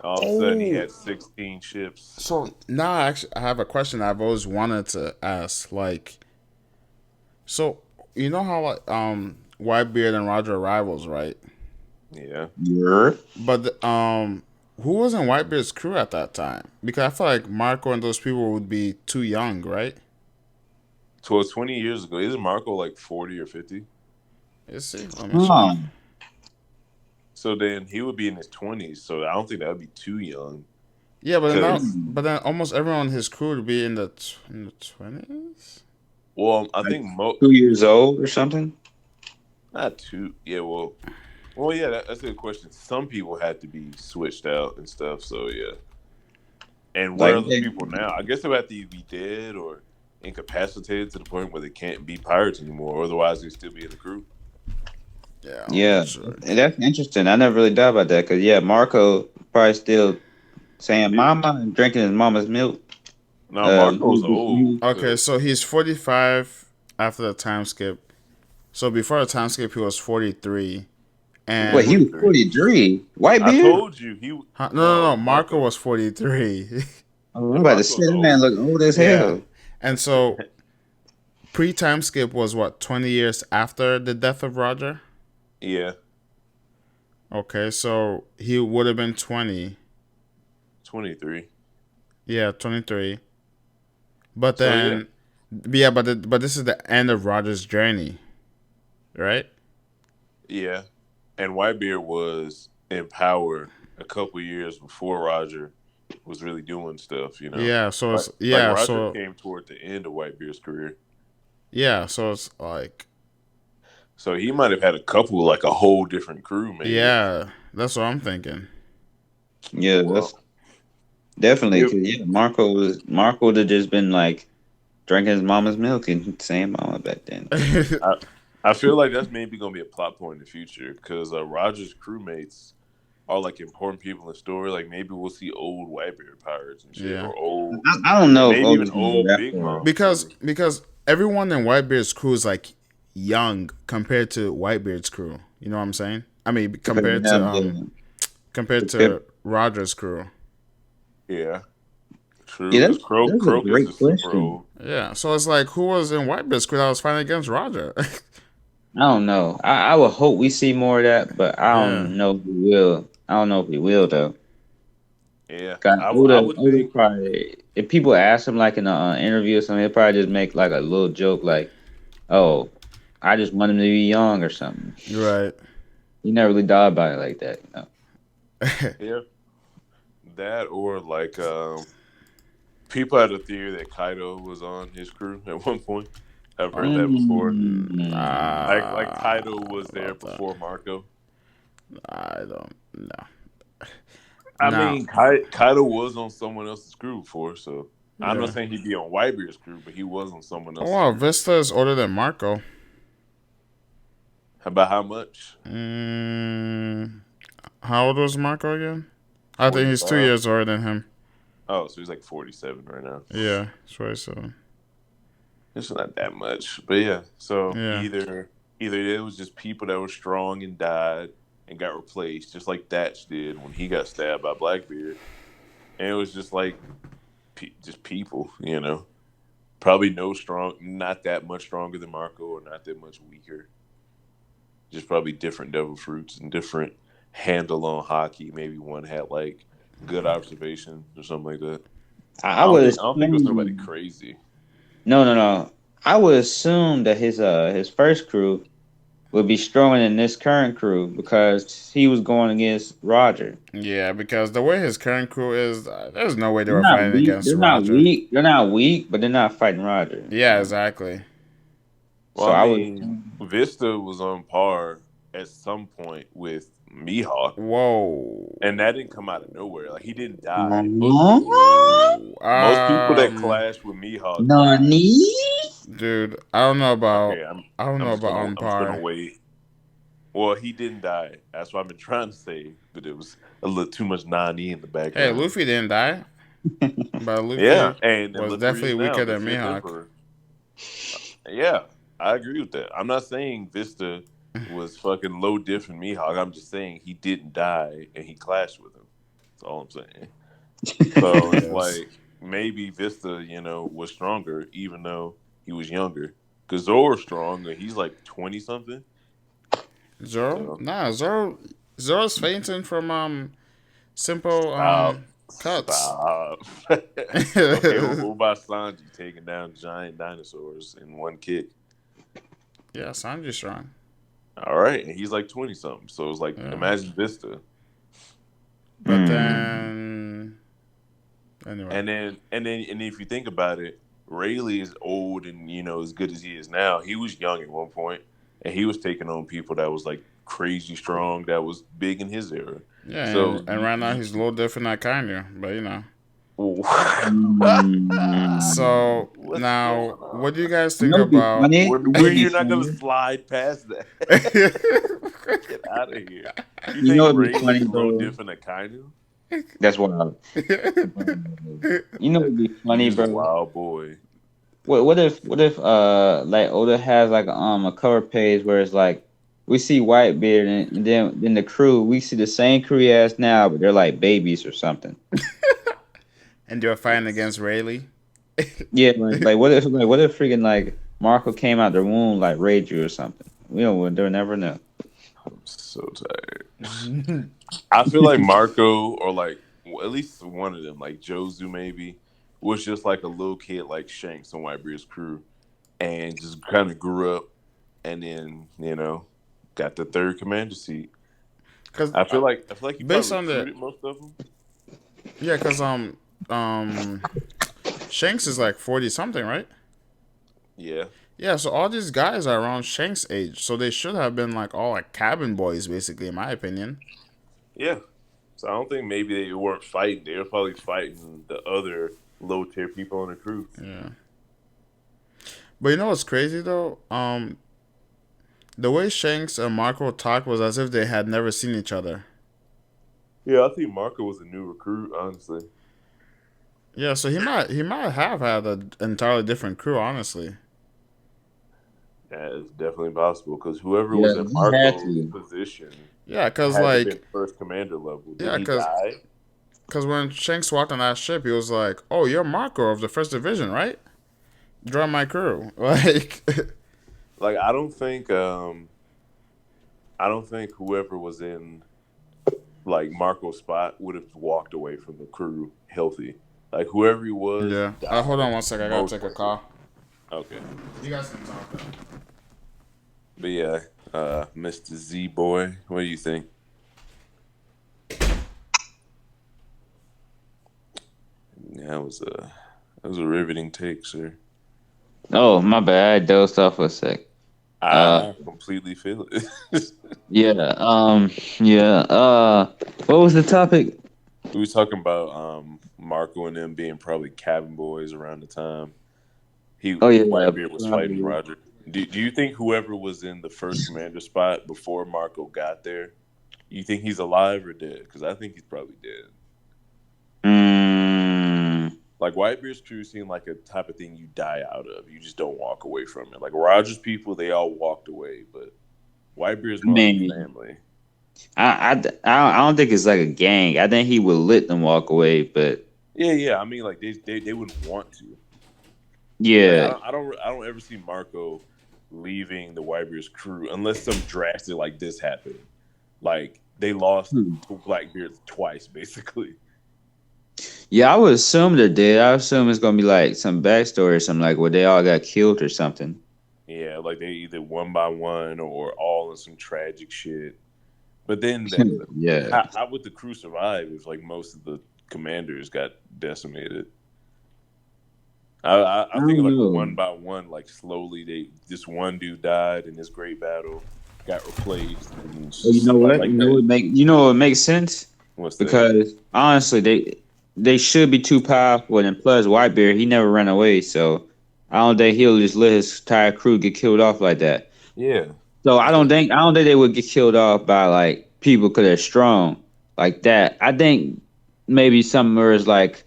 All of a sudden, he Oh, had 16 ships. so now actually, I have a question I've always wanted to ask. Like, so you know how like Whitebeard and Roger are rivals, right? Yeah. Yeah. But who was in Whitebeard's crew at that time? Because I feel like Marco and those people would be too young, right? So it's 20 years ago. Isn't Marco like 40 or 50? Let's see. Let me check. Huh. So then he would be in his 20s. So I don't think that would be too young. Yeah, Because, Hmm. but then almost everyone in his crew would be in the 20s. well, I Like think 2 years old or something? not too. Yeah, well, yeah, that's a good question. Some people had to be switched out and stuff. So yeah. And where Like are those people now? I guess they would have to either be dead or incapacitated to the point where they can't be pirates anymore. Otherwise, they'd still be in the crew. Yeah, I'm yeah, not sure. and that's interesting. I never really thought about that because yeah, Marco probably still saying He, "mama" and drinking his mama's milk. no, Marco's old. Okay, so he's 45 after the time skip. So before the time skip, he was 43. He was Wait, and he was 43. 43. I Whitebeard? told you he. no, No, Marco Marco. was 43. I'm Yeah, about to say Marco's that man old. look old as Yeah, hell. and so pre-time skip was what 20 years after the death of Roger. Yeah, Okay, so he would have been 20. 23. Yeah, 23. But So yeah, then, yeah, but this is the end of Roger's journey, right? yeah. And Whitebeard was in power a couple years before Roger was really doing stuff. Yeah, so Like it's like yeah, Roger so came toward the end of Whitebeard's career, yeah, so it's like so he might have had a couple, like a whole different crew, maybe. yeah, that's what I'm thinking. Yeah, that's Well, definitely if because yeah, Marco would have just been like drinking his mama's milk and saying mama back then. I, I feel like that's maybe gonna be a plot point in the future because Roger's crewmates are like important people in the story. Like maybe we'll see old Whitebeard pirates and shit, Yeah, or old, I don't know if maybe even Oda's gonna go old that Big far. Mom too. because everyone in Whitebeard's crew is like young compared to Whitebeard's crew. You know what I'm saying? I mean, Because you have compared the to Roger's crew. Yeah, true. yeah, Because that's a Crocus great is super question. old. Yeah, so it's like who was in Whitebeard's crew that was fighting against Roger? I don't know. I would hope we see more of that, but I Yeah, don't know if we will. I don't know if we will though. Yeah, God, I would Oda think. probably if people ask him like in an interview or something, he'll probably just make like a little joke like, "Oh, I just want him to be young" or something. right. He never really thought about it like that. Yeah, that or like people had a theory that Kaido was on his crew at one point. I've heard that before. Like Kaido was there About that, before Marco. I don't know. I Now, mean, Kaido was on someone else's crew before, so I'm not yeah. saying he'd be on Whitebeard's crew, but he was on someone Oh else's wow, crew. Vista is older than Marco. About how much? Mm, how old was Marco again? I think he's 2 45. years older than him. Oh, so he's like 47 right now. Yeah, that's what I said. It's not that much, but yeah. So Yeah, either it was just people that were strong and died and got replaced, just like Thatch did when he got stabbed by Blackbeard, and it was just like just people, probably not that much stronger than Marco or not that much weaker, just probably different devil fruits and different handle on hockey. Maybe one had like good observation or something like that. I would I don't think it was nobody assume crazy. no. I would assume that his first crew would be stronger than this current crew because he was going against Roger. yeah, because the way his current crew is, there's no way they They're were not fighting weak. against They're not Roger. weak. They're not weak, but they're not fighting Roger. Yeah, exactly. Well, So I I would. mean, Vista was on par at some point with Mihawk, Whoa. and that didn't come out of nowhere. Like he didn't die. Whoa. Most people that clashed with Mihawk died. Nani? Dude, I don't know about Okay, I'm I don't I'm know just about gonna on I'm just gonna par. wait. Well, he didn't die. That's what I've been trying to say, but it was a little too much Nani in the Hey, background. Luffy didn't die, but Yeah, Luffy and was look where he definitely is now, weaker the than fifth Mihawk. emperor. Yeah, I agree with that. I'm not saying Vista was fucking low diff in Mihawk. I'm just saying he didn't die and he clashed with him. That's all I'm saying. So it's Yes. like maybe Vista, was stronger even though he was younger. Because Zoro's strong and he's like 20 something. Zoro? So Nah, Zoro's fainting from simple stop. cuts. Stop. Okay, well, what about Sanji taking down giant dinosaurs in one kick? Yeah, Sanji's strong. All right, and he's like 20 something. So it's like Yeah. imagine Vista. But then anyway. And if you think about it, Rayleigh is old and as good as he is now. He was young at one point, and he was taking on people that was like crazy strong, that was big in his era. Yeah, So and right now he's a little different than Kanye, but So what's now, going on? what do you guys You think know, it'd be about? funny. When It'd be you're not gonna funny. slide past that? Get out of here. You You think know, it'd be funny Rayleigh's low though. different than Kainu? That's wild. You know, it'd be funny, He's a bro. wild boy. What if like Oda has like a cover page where it's like we see Whitebeard, and then the crew. We see the same crew he has now, but they're like babies or something. And you're fighting Yes. against Rayleigh. Yeah, what if freaking like Marco came out the womb like Raiju or something? We don't. They'll never know. I'm so tired. I feel like Marco, or like at least one of them, like Jozu maybe, was just like a little kid like Shanks on Whitebeard's crew, and just kind of grew up, and then got the third commander seat. Because I feel like he based probably on the recruited most of them. yeah, because um Shanks is like 40 something, right? Yeah, Yeah, so all these guys are around Shanks' age, so they should have been like all like cabin boys, basically, in my opinion. yeah. So I don't think maybe they weren't fighting. They were probably fighting the other low tier people on the crew. Yeah. But you know what's crazy though? The way Shanks and Marco talked was as if they had never seen each other. Yeah, I think Marco was a new recruit, honestly. Yeah, so he might have had an entirely different crew, honestly. That is definitely possible because whoever Yeah, was in he had Marco's to. position Yeah, cause had to been like first commander level. Did yeah, he cause die? cause when Shanks walked on that ship, he was like, "Oh, you're Marco of the First Division, right? Join my crew." Like, Like I don't think whoever was in like Marco's spot would have walked away from the crew healthy. Like whoever he was yeah. Hold on died one second. I gotta most take a likely. call. Okay. You guys can talk though. But yeah, Mr. Z boy, what do you think? Yeah, that was a riveting take, sir. Oh, my bad. I dozed off for a sec. Uh, I completely feel it. yeah. Yeah. What was the topic? We were talking about Marco and them being probably cabin boys around the time Oh yeah, Whitebeard was fighting probably. Roger. Do you think whoever was in the first commander spot before Marco got there, you think he's alive or dead? Because I think he's probably dead. Mm, Like Whitebeard's crew seemed like a type of thing you die out of. You just don't walk away from it. Like Roger's people, they all walked away, but Whitebeard's I more like a mean, family. I don't think it's like a gang. I think he would let them walk away, but Yeah, yeah. I mean, like they wouldn't want to. Like yeah. I don't ever see Marco leaving the Whitebeard's crew unless some drastic like this happened. Like they lost Hmm. to Blackbeard twice, basically. Yeah, I would assume they're dead. I assume it's gonna be like some backstory or something like where they all got killed or something. Yeah, like they either one by one or all in some tragic shit. But then that, Yeah. how would the crew survive if like most of the commanders got decimated? I I think don't like a know. one by one, like slowly they this one dude died in this great battle, got replaced, and Well, you know somebody what? like that. You know what makes sense? What's that? Because honestly, they should be too powerful, and plus Whitebeard, he never ran away, so I don't think he'll just let his entire crew get killed off like that. Yeah, So that's what. I don't think they would get killed off by like people because they're strong like that. I think maybe something where it's like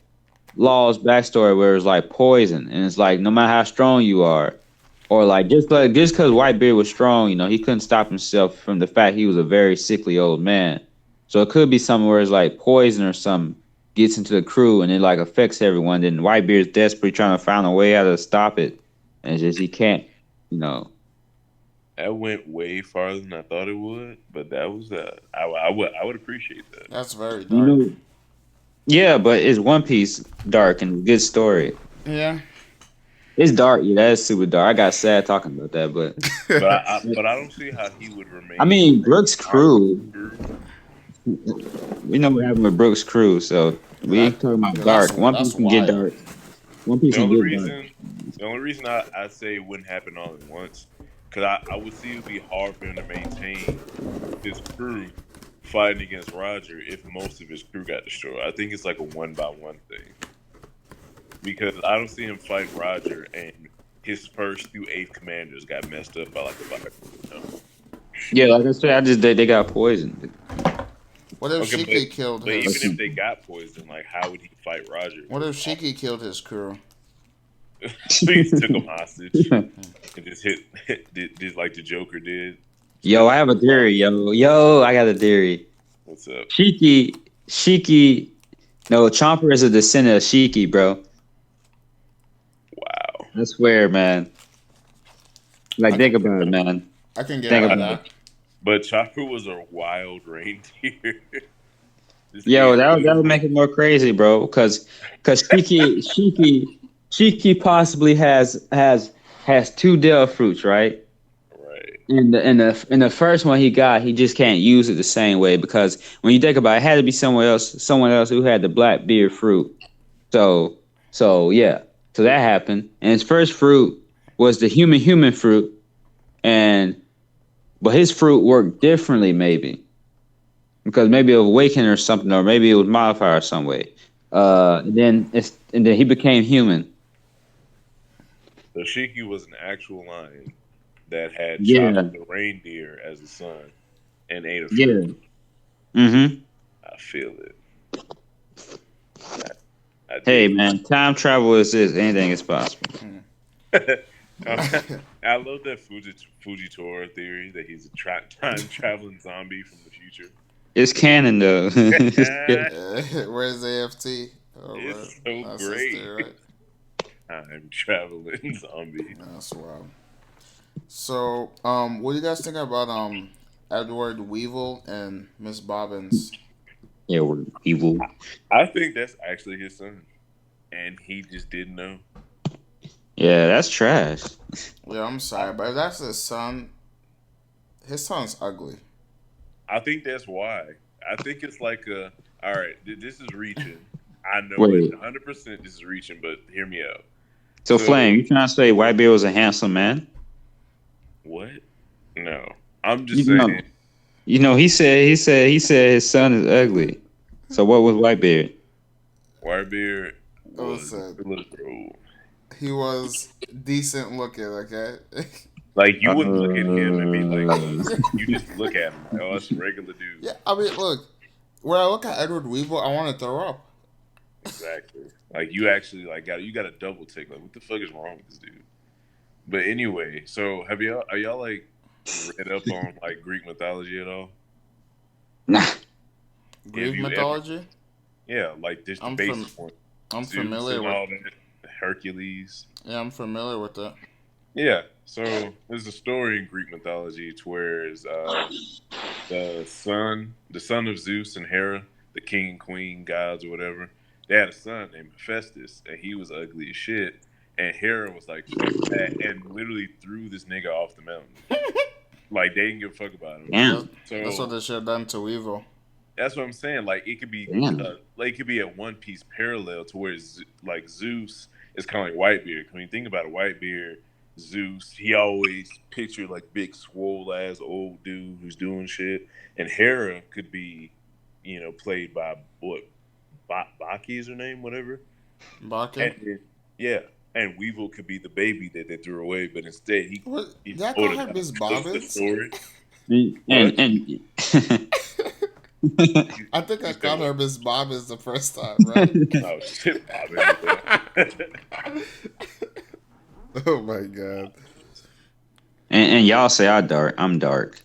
Law's backstory where it's like poison, and it's like no matter how strong you are, or like just because Whitebeard was strong, he couldn't stop himself from the fact he was a very sickly old man. So it could be something where it's like poison or something gets into the crew and it like affects everyone. Then Whitebeard's desperately trying to find a way how to stop it, and it's just he can't, you know. That went way farther than I thought it would, but that was I would appreciate that. That's very You dark. know, yeah, but it's One Piece dark and good story. Yeah. It's dark, yeah, that's super dark. I got sad talking about that, but But I don't see how he would I remain mean Brooks' Marco's crew. crew. We know what happened with Brooks' crew, so we that talking about yeah, dark. One that's Piece can get wild. dark. One Piece The can only get dark. reason, the only reason I say it wouldn't happen all at once, because I would see it would be hard for him to maintain his crew fighting against Roger if most of his crew got destroyed. I think it's like a one by one thing because I don't see him fighting Roger and his first through eighth commanders got messed up by like a virus. Yeah, like I said, they got poisoned. What if Okay, Shiki killed but even his? if they got poisoned, like how would he fight Roger? What if Shiki killed his crew? So he just took him hostage and just hit, did like the Joker did. Yo, I have a theory, yo, I got a theory. What's up? Shiki, no, Chomper is a descendant of Shiki, bro. Wow. I swear, man. Like, I can, think about it, man. I can get Think with about Wow. it. that. But Chopper was a wild reindeer. This Yo, nigga that would literally. make it more crazy, bro. Cause Shiki possibly has two Del fruits, right? Right. In the first one he got, he just can't use it the same way because when you think about it, it had to be someone else who had the black beard fruit. So yeah, so that happened. And his first fruit was the human fruit, and but his fruit worked differently, maybe because maybe it was awakened or something, or maybe it was modified or some way. And then he became human. So Shiki was an actual lion that had Chopper Yeah, the reindeer as a son and ate a fruit. yeah. Mm-hmm. I feel it. I Hey dig man, time travel is this. Anything is possible. it. I love that Fujitora theory that he's a time traveling zombie from the future. It's canon though. It's canon. Where's AFT? Oh, bro. It's so That's his great. theory, right? Time traveling zombie. That's wild. So, what do you guys think about Edward Weevil and Miss Bobbins? Yeah, we're evil. I think that's actually his son, and he just didn't know. Yeah, that's trash. Yeah, I'm sorry, but if that's his son's ugly. I think that's why. I think it's like a. All right, this is reaching. I know it Wait. 100%. This is reaching, but hear me out. So Flame, So you trying to say Whitebeard was a handsome man? what? No, I'm just You saying. know, he said his son is ugly. So what was Whitebeard? Whitebeard was Listen, little. he was decent looking, okay? Like you wouldn't look at him and be like, "Oh, Uh, you just look at him like, oh, that's a regular dude." Yeah, I mean, look, when I look at Edward Weevil, I want to throw up. Exactly. Like you actually like got a double take. Like, what the fuck is wrong with this dude? But anyway, so are y'all like read up on like Greek mythology at all? nah. Have Greek you ever? mythology? Yeah, like just the I'm basic one. I'm Zeus familiar and with. all that, Hercules. Yeah, I'm familiar with that. Yeah. So there's a story in Greek mythology to where is the son of Zeus and Hera, the king and queen gods or whatever, they had a son named Hephaestus, and he was ugly as shit. And Hera was like, "Fuck that," and literally threw this nigga off the mountain. Like they didn't give a fuck about him. That's, Damn. that's what So they should have done to Weevil. that's what I'm saying. Damn. Like it could be a One Piece parallel to where like Zeus is kind of like Whitebeard. When you think about it, Whitebeard, Zeus, he always pictured like big swole ass old dude who's doing shit, and Hera could be, played by what Baki is her name, whatever, Baki? and yeah, and Weevil could be the baby that they threw away, but instead What? he Did I call told her it. Miss What's the Bobbins? story? What? And I think I You said called what? her Miss Bobbins the first time, right? Oh shit, Bob ended Oh my god. and y'all say I'm dark.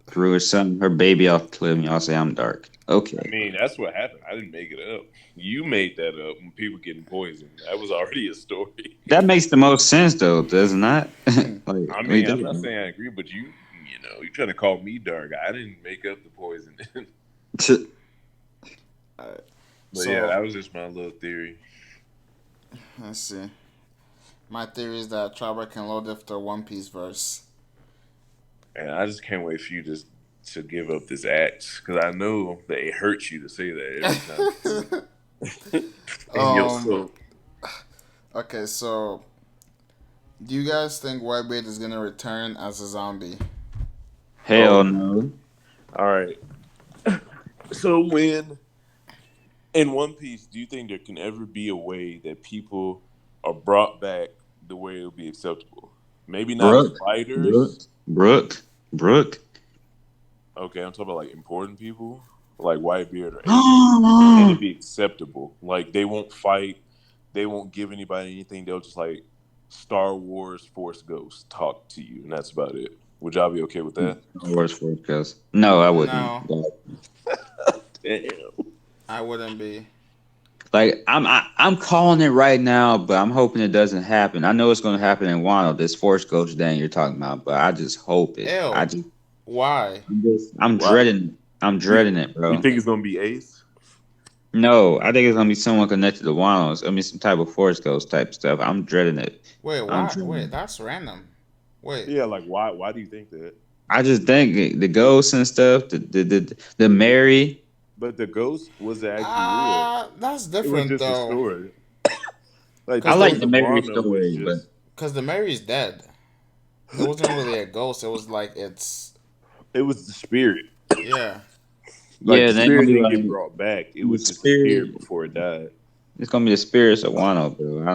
Threw her baby off the cliff, and y'all say I'm dark. I Okay. mean, that's what happened. I didn't make it up. You made that up when people getting poisoned. That was already a story. That makes the most sense though, does it not? Like I when you mean, think I'm not about saying I agree, but you trying to call me dark. I didn't make up the poison. it. Alright. But yeah, So, that was just my little theory. let's see. My theory is that Chopper can load lift the One Piece verse. And I just can't wait for you to give up this axe because I know that it hurts you to say that every time you say it. And your um. soul. Okay, so do you guys think Whitebeard is gonna return as a zombie? Hell Oh, no. all right. So when in One Piece, do you think there can ever be a way that people are brought back the way it would be acceptable? Maybe not as Brooke, Brooke, fighters. Brooke, Brooke. Okay, I'm talking about like important people, like Whitebeard or Ace, and it'd be acceptable. Like they won't fight, they won't give anybody anything. They'll just like Star Wars Force Ghost talk to you, and that's about it. Would y'all be okay with that? Star Wars Force Ghost. No, I wouldn't. No, Damn. I wouldn't be. Like I'm calling it right now, but I'm hoping it doesn't happen. I know it's going to happen in Wano, this Force Ghost thing you're talking about, but I just hope it. Ew. Why? I'm Why? dreading it. I'm You, dreading it, you bro. think it's gonna be Ace? No, I think it's gonna be someone connected to Wano. I mean, some type of Force Ghost type stuff. I'm dreading it. Wait, I'm why? Wait, dreading it. that's random. Wait. Yeah, like why? Why do you think that? I just think the ghosts and stuff, the Mary. But the ghost was actually real. That's It was different just a though. story. Like the I Cause the like ghost the of Mary Wano was story, but just. cause the Mary's dead. It wasn't really a ghost. It was like it's It was the spirit. yeah. Like yeah, the they ain't gonna spirit be didn't get like brought back. It the was just a spirit spirit. before it died. It's gonna be the spirits of Wano, bro.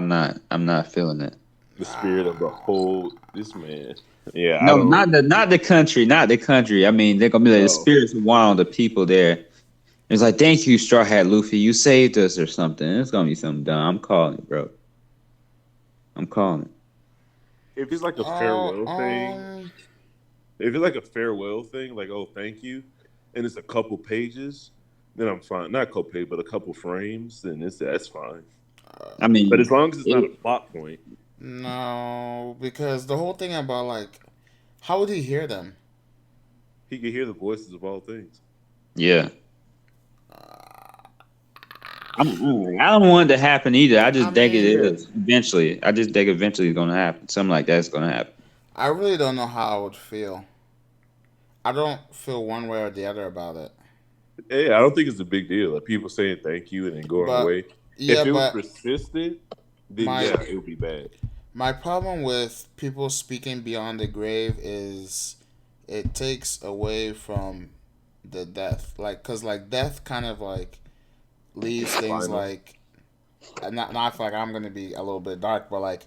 I'm not feeling it. The spirit of the whole this man. Yeah, I No, don't. not the country. I mean, they're gonna be like the Oh, spirits of Wano, the people there. It's like, thank you, Straw Hat Luffy, you saved us or something. It's gonna be something dumb. I'm calling it, bro. I'm calling it. if it's like a Oh, farewell thing, if it's like a farewell thing, like oh thank you, and it's a couple pages, then I'm fine. Not a couple pages, but a couple frames, then that's fine. I But as mean, long as it's not a it, plot point, no, because the whole thing about like, how would he hear them? he can hear the voices of all things. yeah. I don't want it to happen either. I I just think it mean, Yeah, is eventually. I just think eventually it's gonna happen. Something like that's gonna happen. I really don't know how I would feel. I don't feel one way or the other about it. yeah. I don't think it's a big deal. Like people saying thank you and then going But away. yeah, If it was but persistent, then my yeah, it would be bad. my problem with people speaking beyond the grave is it takes away from the death. Like, cause like death kind of like leaves things Final. like not like I'm gonna be a little bit dark, but like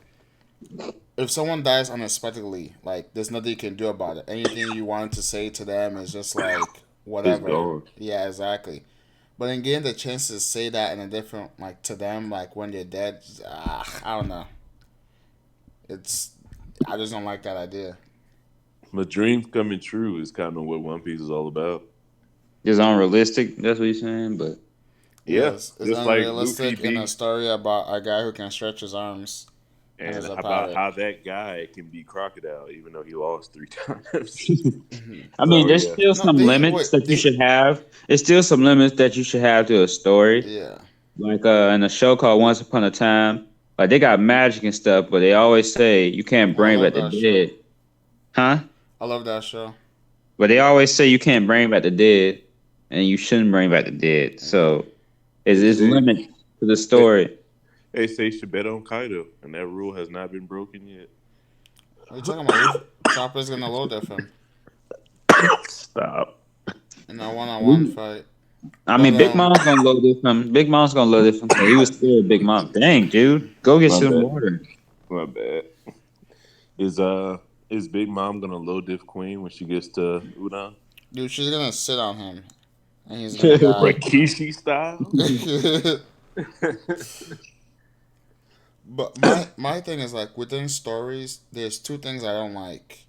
if someone dies unexpectedly, like there's nothing you can do about it. Anything you wanted to say to them is just like It's whatever. gone. Yeah, exactly. But then getting the chance to say that in a different like to them, like when they're dead, I don't know. It's I just don't like that idea. But dreams coming true is kind of what One Piece is all about. It's unrealistic. That's what you're saying, but Yeah, Yes, it's just like Luffy unrealistic in a being, story about a guy who can stretch his arms and and is a about pirate. how that guy can be Crocodile, even though he lost three times. I mean, So there's yeah, still No, some they limits wait. that you should have. There's still some limits that you should have to a story. Yeah, Like in a show called Once Upon a Time, like they got magic and stuff, but they always say you can't I bring love back the that show. dead, huh? I love that show. But they always say you can't bring back the dead, and you shouldn't bring back the dead. Yeah. So they it's say limits to the they, story. they say should bet on Kaido, and that rule has not been broken yet. What are you talking about? Chopper's gonna low diff him Stop. in a one-on-one fight. I But mean, Big Mom's gonna load this from. Big Mom's gonna load this from. He was scared, Big Mom. Dang, dude, go get My some bad. water. My bad. Is Big Mom gonna low diff Queen when she gets to Udon? dude, she's gonna sit on him and he's gonna die. Rikishi style? But my thing is like within stories, there's two things I don't like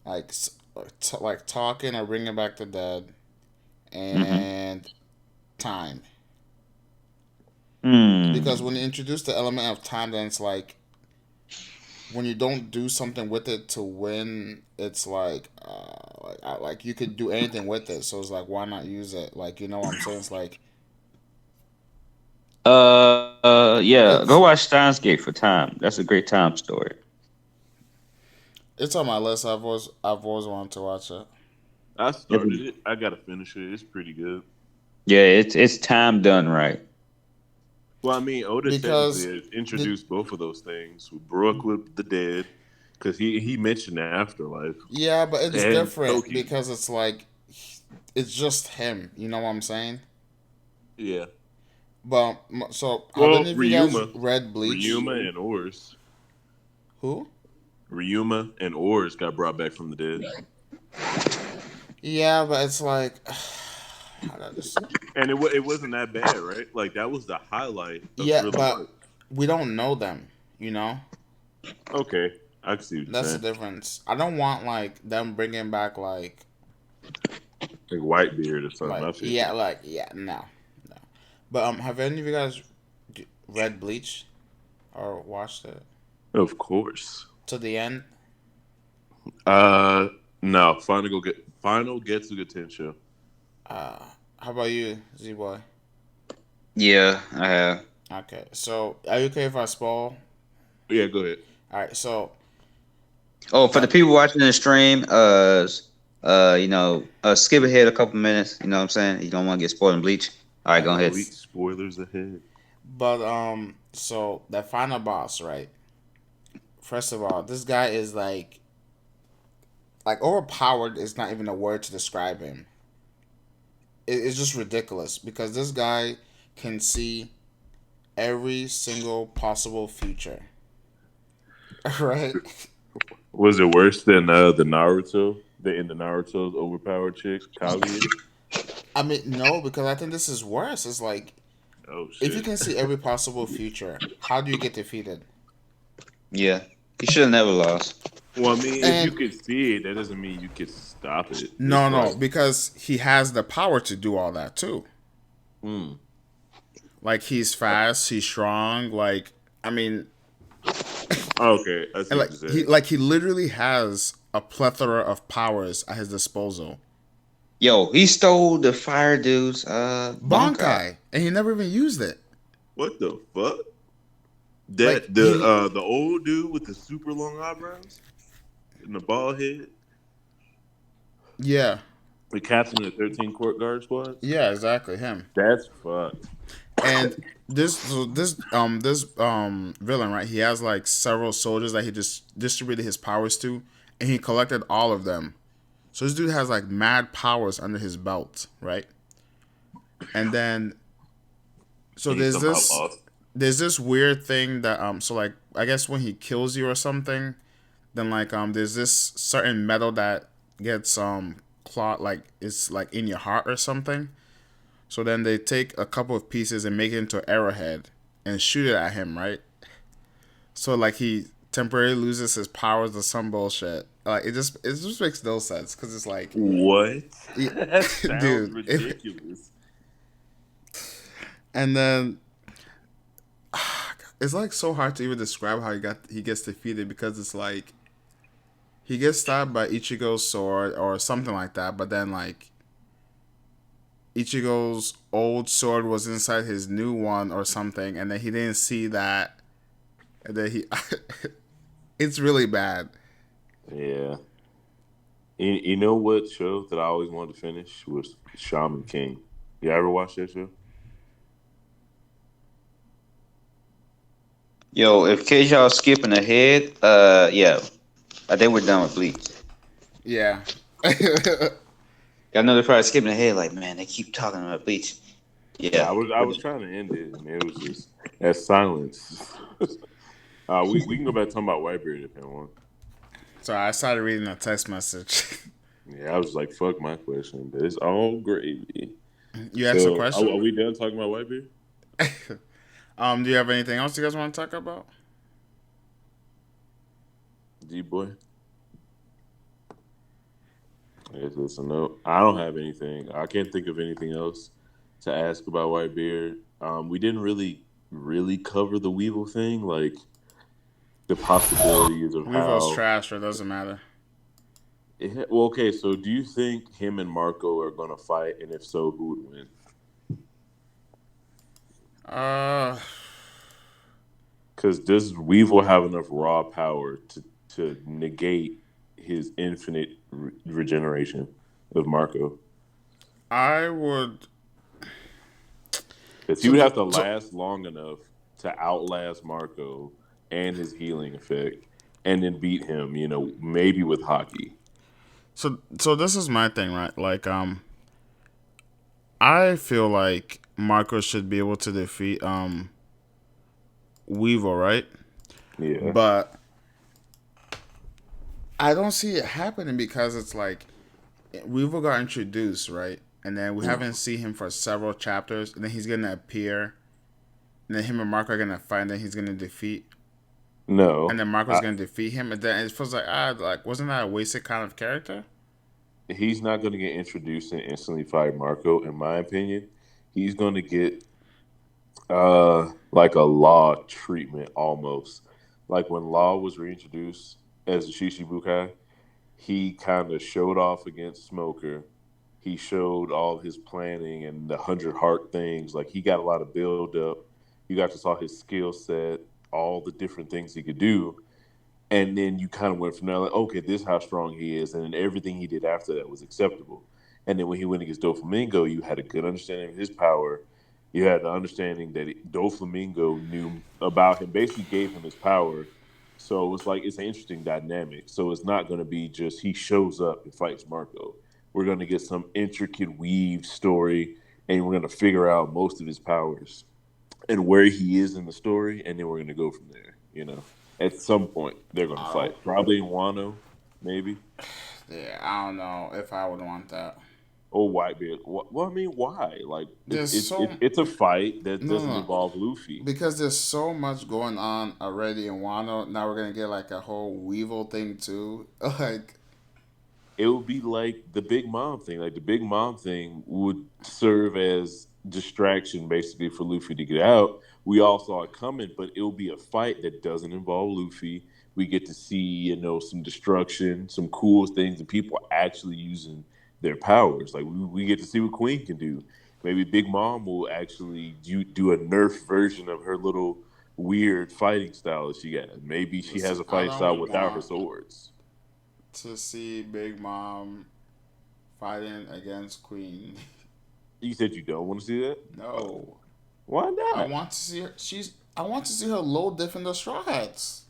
like talking or bringing back the dead, Hmm. and time. Because Hmm. when you introduce the element of time, then it's like when you don't do something with it to win, it's like you could do anything with it. So it's like why not use it? Like you know what I'm saying? It's like Yeah. Go it's watch Steins Gate for time. That's a great time story. it's on my list. I've always wanted to watch it I It's- started it. I gotta finish it. It's pretty good. Yeah, it's time done right. Well, I mean, Oda technically because has the introduced both of those things with Brook with the dead, because he mentioned the afterlife, yeah, but it's and different Toki. because it's like it's just him. You know what I'm saying? Yeah. But so have Well, any of you guys Ryuma, read Bleach? Ryuma and Oars, Who? Ryuma and Oars got brought back from the dead, Yeah, but it's like how do I just and it wasn't that bad, right? Like that was the highlight of yeah, Thriller but Bark. we don't know them. You know? Okay, I can see what you're That's the saying. difference. I don't want like them bringing back Like Whitebeard or something. I feel you. no, no. But have any of you guys read Bleach or watched it Of course. to the end? Uh, no. Final gets a good attention. Uh, how about you, Z boy? Yeah, I have. Okay, so are you okay if I spoil? Yeah, go ahead. All right, so Oh, for the the people watching the stream, skip ahead a couple minutes. You know what I'm saying? You don't want to get spoiled in Bleach. All right, all go right, ahead. Bleach spoilers ahead. but so the final boss, right? First of all, this guy is like overpowered is not even a word to describe him. It's just ridiculous because this guy can see every single possible future. Right? Was it worse than the Naruto? The Naruto's overpowered chick, Kaguya? I mean, no, because I think this is worse. It's like Oh if you shit. can see every possible future, how do you get defeated? Yeah, he should have never lost. Well, I mean, if you And could see it, that doesn't mean you could stop it. no, It's no, like, because he has the power to do all that too. hmm. Like he's fast, he's strong. Like I mean, Okay, I see and what you're saying. he literally has a plethora of powers at his disposal. Yo, he stole the fire dude's Bankai. Bankai, and he never even used it. What the fuck? Like That he, the old dude with the super long eyebrows and the bald head, yeah, the captain of the 13 court guard squads. yeah, exactly him. That's fucked. And this villain, right? He has like several soldiers that he just distributed his powers to, and he collected all of them. So this dude has like mad powers under his belt, right? And then so And he somehow lost. there's this weird thing that so like I guess when he kills you or something, then like there's this certain metal that gets clot like it's like in your heart or something. So then they take a couple of pieces and make it into an arrowhead and shoot it at him, right? So like he temporarily loses his powers or some bullshit. Like it just makes no sense because it's like, What? yeah, That sounds dude. ridiculous. And then it's like so hard to even describe how he gets defeated because it's like he gets stabbed by Ichigo's sword or something like that, but then like Ichigo's old sword was inside his new one or something, and then he didn't see that, and then he, it's really bad. Yeah. You know what show that I always wanted to finish was Shaman King. You ever watch that show? Yo, if case y'all skipping ahead, yeah, I think we're done with Bleach. Yeah. I know they're probably skipping ahead, like, man, they keep talking about Bleach. Yeah, Yeah, I was trying to end it, and it was just that silence. We can go back talking about Whitebeard if you want. So I started reading a text message. Yeah, I was like, fuck my question, but it's all gravy. You asked a So, are question. we done talking about Whitebeard? Do you have anything else you guys want to talk about? G boy. I guess listen, no, I don't have anything. I can't think of anything else to ask about Whitebeard. We didn't really cover the Weevil thing, like the possibilities of Weevil's how. trash, or it doesn't matter. Well, okay, so do you think him and Marco are gonna fight, and if so, who would win? Uh, Because does Weevil have enough raw power to negate his infinite regeneration of Marco? I would. Because he So, would have to so, last long enough to outlast Marco and his healing effect, and then beat him. Maybe with hockey. so this is my thing, right? Like, I feel like Marco should be able to defeat Weevil, right? Yeah. But I don't see it happening because it's like Weevil got introduced, right? And then we haven't seen him for several chapters, and then he's gonna appear, and then him and Marco are gonna find that he's gonna defeat. and No, then Marco's gonna defeat him, and then it feels like like wasn't that a wasted kind of character? he's not going to get introduced and instantly fight Marco. In my opinion, he's going to get like a Law treatment almost. Like when Law was reintroduced as a Shishibukai, he kind of showed off against Smoker. He showed all his planning and the 100 heart things. Like he got a lot of build up. You got to saw his skill set, all the different things he could do, and then you kind of went from there like, okay, this is how strong he is, and then everything he did after that was acceptable. And then when he went against Doflamingo, you had a good understanding of his power. You had the understanding that Doflamingo knew about him, basically gave him his power. So it's like it's an interesting dynamic. So it's not going to be just he shows up and fights Marco. We're going to get some intricate weave story, and we're going to figure out most of his powers and where he is in the story, and then we're going to go from there. At some point they're going to I fight. don't. Probably in Wano, maybe, Yeah, I don't know if I would want that. or Whitebeard. Well, I mean, why? Like, There's so it's a fight that no, no, doesn't no, involve Luffy. because there's so much going on already in Wano. Now we're gonna get like a whole Weevil thing too. Like, It would be like the Big Mom thing. Like the Big Mom thing would serve as distraction basically for Luffy to get out. We all saw it coming, but it will be a fight that doesn't involve Luffy. We get to see, some destruction, some cool things, and people actually using their powers. Like we get to see what Queen can do. Maybe Big Mom will actually do a nerf version of her little weird fighting style that she got. Maybe she has listen, a I fighting style don't without her want swords. to see Big Mom fighting against Queen. You said you don't want to see that? No, Why I not? want to see her. I want to see her low diff in the Straw Hats.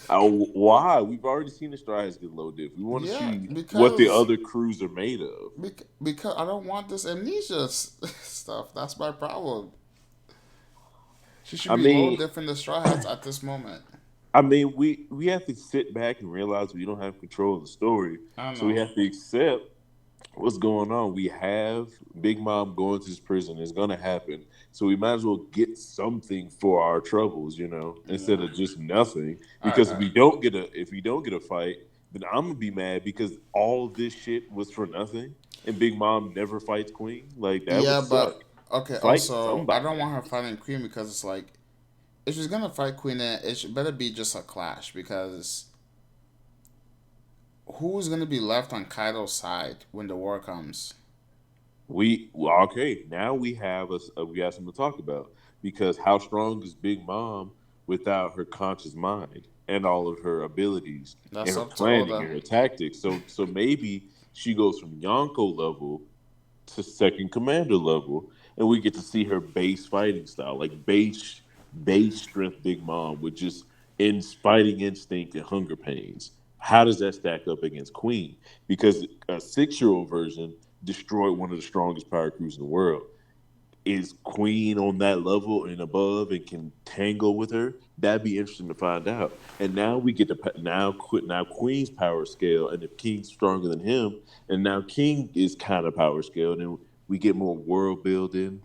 Why? We've already seen the Straw Hats get low diff. We want to Yeah, see what the because other crews are made of. because I don't want this amnesia stuff. That's my problem. She should I be low mean, diff in the Straw Hats at this moment. we have to sit back and realize we don't have control of the story, I don't so we know. have to accept what's going on. We have Big Mom going to this prison. It's going to happen. So we might as well get something for our troubles, instead Yeah. of just nothing. All right. Because All right. if we don't get a fight, then I'm gonna be mad because all of this shit was for nothing, and Big Mom never fights Queen. Like that would Yeah, suck. but okay. Fight Also, I don't somebody. want her fighting Queen because it's like if she's gonna fight Queen, then it should better be just a clash because who's gonna be left on Kaido's side when the war comes? Okay, now we have something to talk about because how strong is Big Mom without her conscious mind and all of her abilities and That's her up to planning Oda. and her tactics? So maybe she goes from Yonko level to second commander level, and we get to see her base fighting style, like base strength Big Mom with just in fighting instinct and hunger pains. How does that stack up against Queen? Because a 6-year-old version destroyed one of the strongest power crews in the world. Is Queen on that level and above and can tangle with her? That'd be interesting to find out. And now we get to now Queen's power scale, and if King's stronger than him, and now King is kind of power scale, and we get more world building.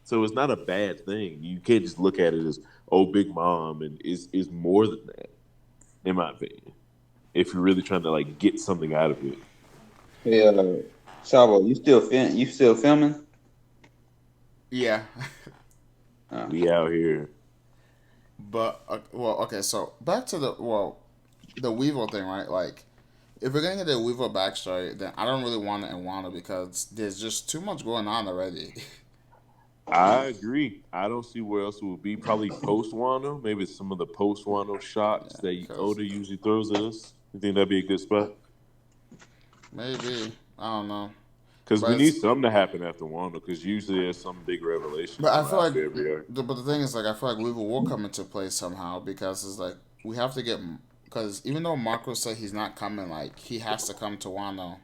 So it's not a bad thing. You can't just look at it as Big Mom, and is more than that, in my opinion. If you're really trying to like get something out of it, Hey, Sabo, you still filming? Yeah, Uh, we out here. but well, okay. So back to the Weevil thing, right? Like, if we're gonna get the Weevil backstory, then I don't really want it in Wano because there's just too much going on already. I agree. I don't see where else it would be. Probably post Wano. Maybe some of the post Wano shots Yeah, that because Oda usually throws at us. You think that'd be a good spot? maybe I don't know, Because we but need it's something to happen after Wano. Because usually there's some big revelation but I coming feel like after every arc. but the thing is like I feel like Weevil will come into play somehow because it's like we have to get because even though Marco said he's not coming, like he has to come to Wano.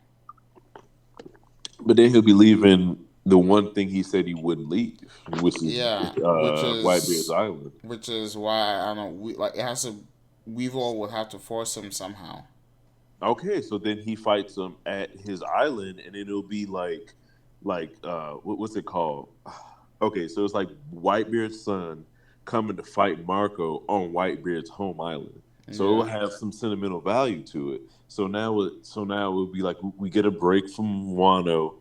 But then he'll be leaving the one thing he said he wouldn't leave, which is Yeah, Whitebeard's island. which is why I don't know. We like it has to. Weevil would have to force him somehow. Okay, so then he fights him at his island, and it'll be like what's it called? Okay, so it's like Whitebeard's son coming to fight Marco on Whitebeard's home island. So it will Yeah. have some sentimental value to it. So now it would be like we get a break from Wano,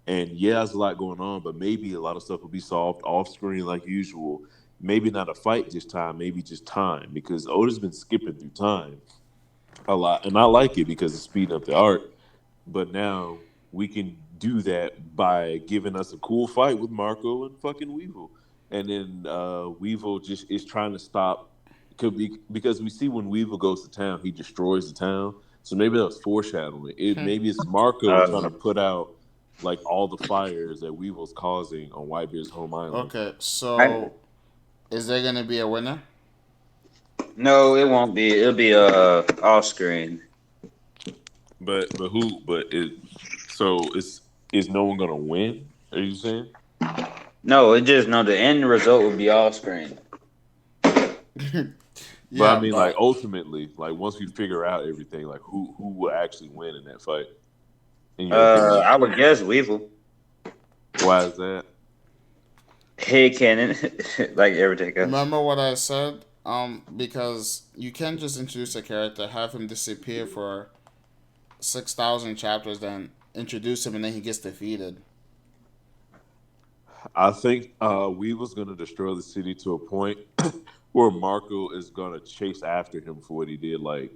and yeah, there's a lot going on, but maybe a lot of stuff will be solved off screen like usual. Maybe not a fight this time, maybe just time because Oda's been skipping through time a lot, and I like it because it's speeding up the art. But now we can do that by giving us a cool fight with Marco and fucking Weevil, and then Weevil just is trying to stop. Could be because we see when Weevil goes to town, he destroys the town. So maybe that was foreshadowing. It maybe it's Marco trying to Uh, put out like all the fires that Weevil's causing on Whitebeard's home island. Okay, I so is there gonna be a winner? no, it won't be. It'll be off screen. But who? But it so is no one gonna win? Are you saying? No, it just no. The end result will be off screen. But I Yeah, mean, like but ultimately, like once we figure out everything, like who will actually win in that fight? In your opinion, I would guess Weevil. why is that? Head cannon, like everything else. remember what I said? Because you can't just introduce a character, have him disappear for 6,000 chapters, then introduce him, and then he gets defeated. I think Weevil's gonna destroy the city to a point where Marco is gonna chase after him for what he did. Like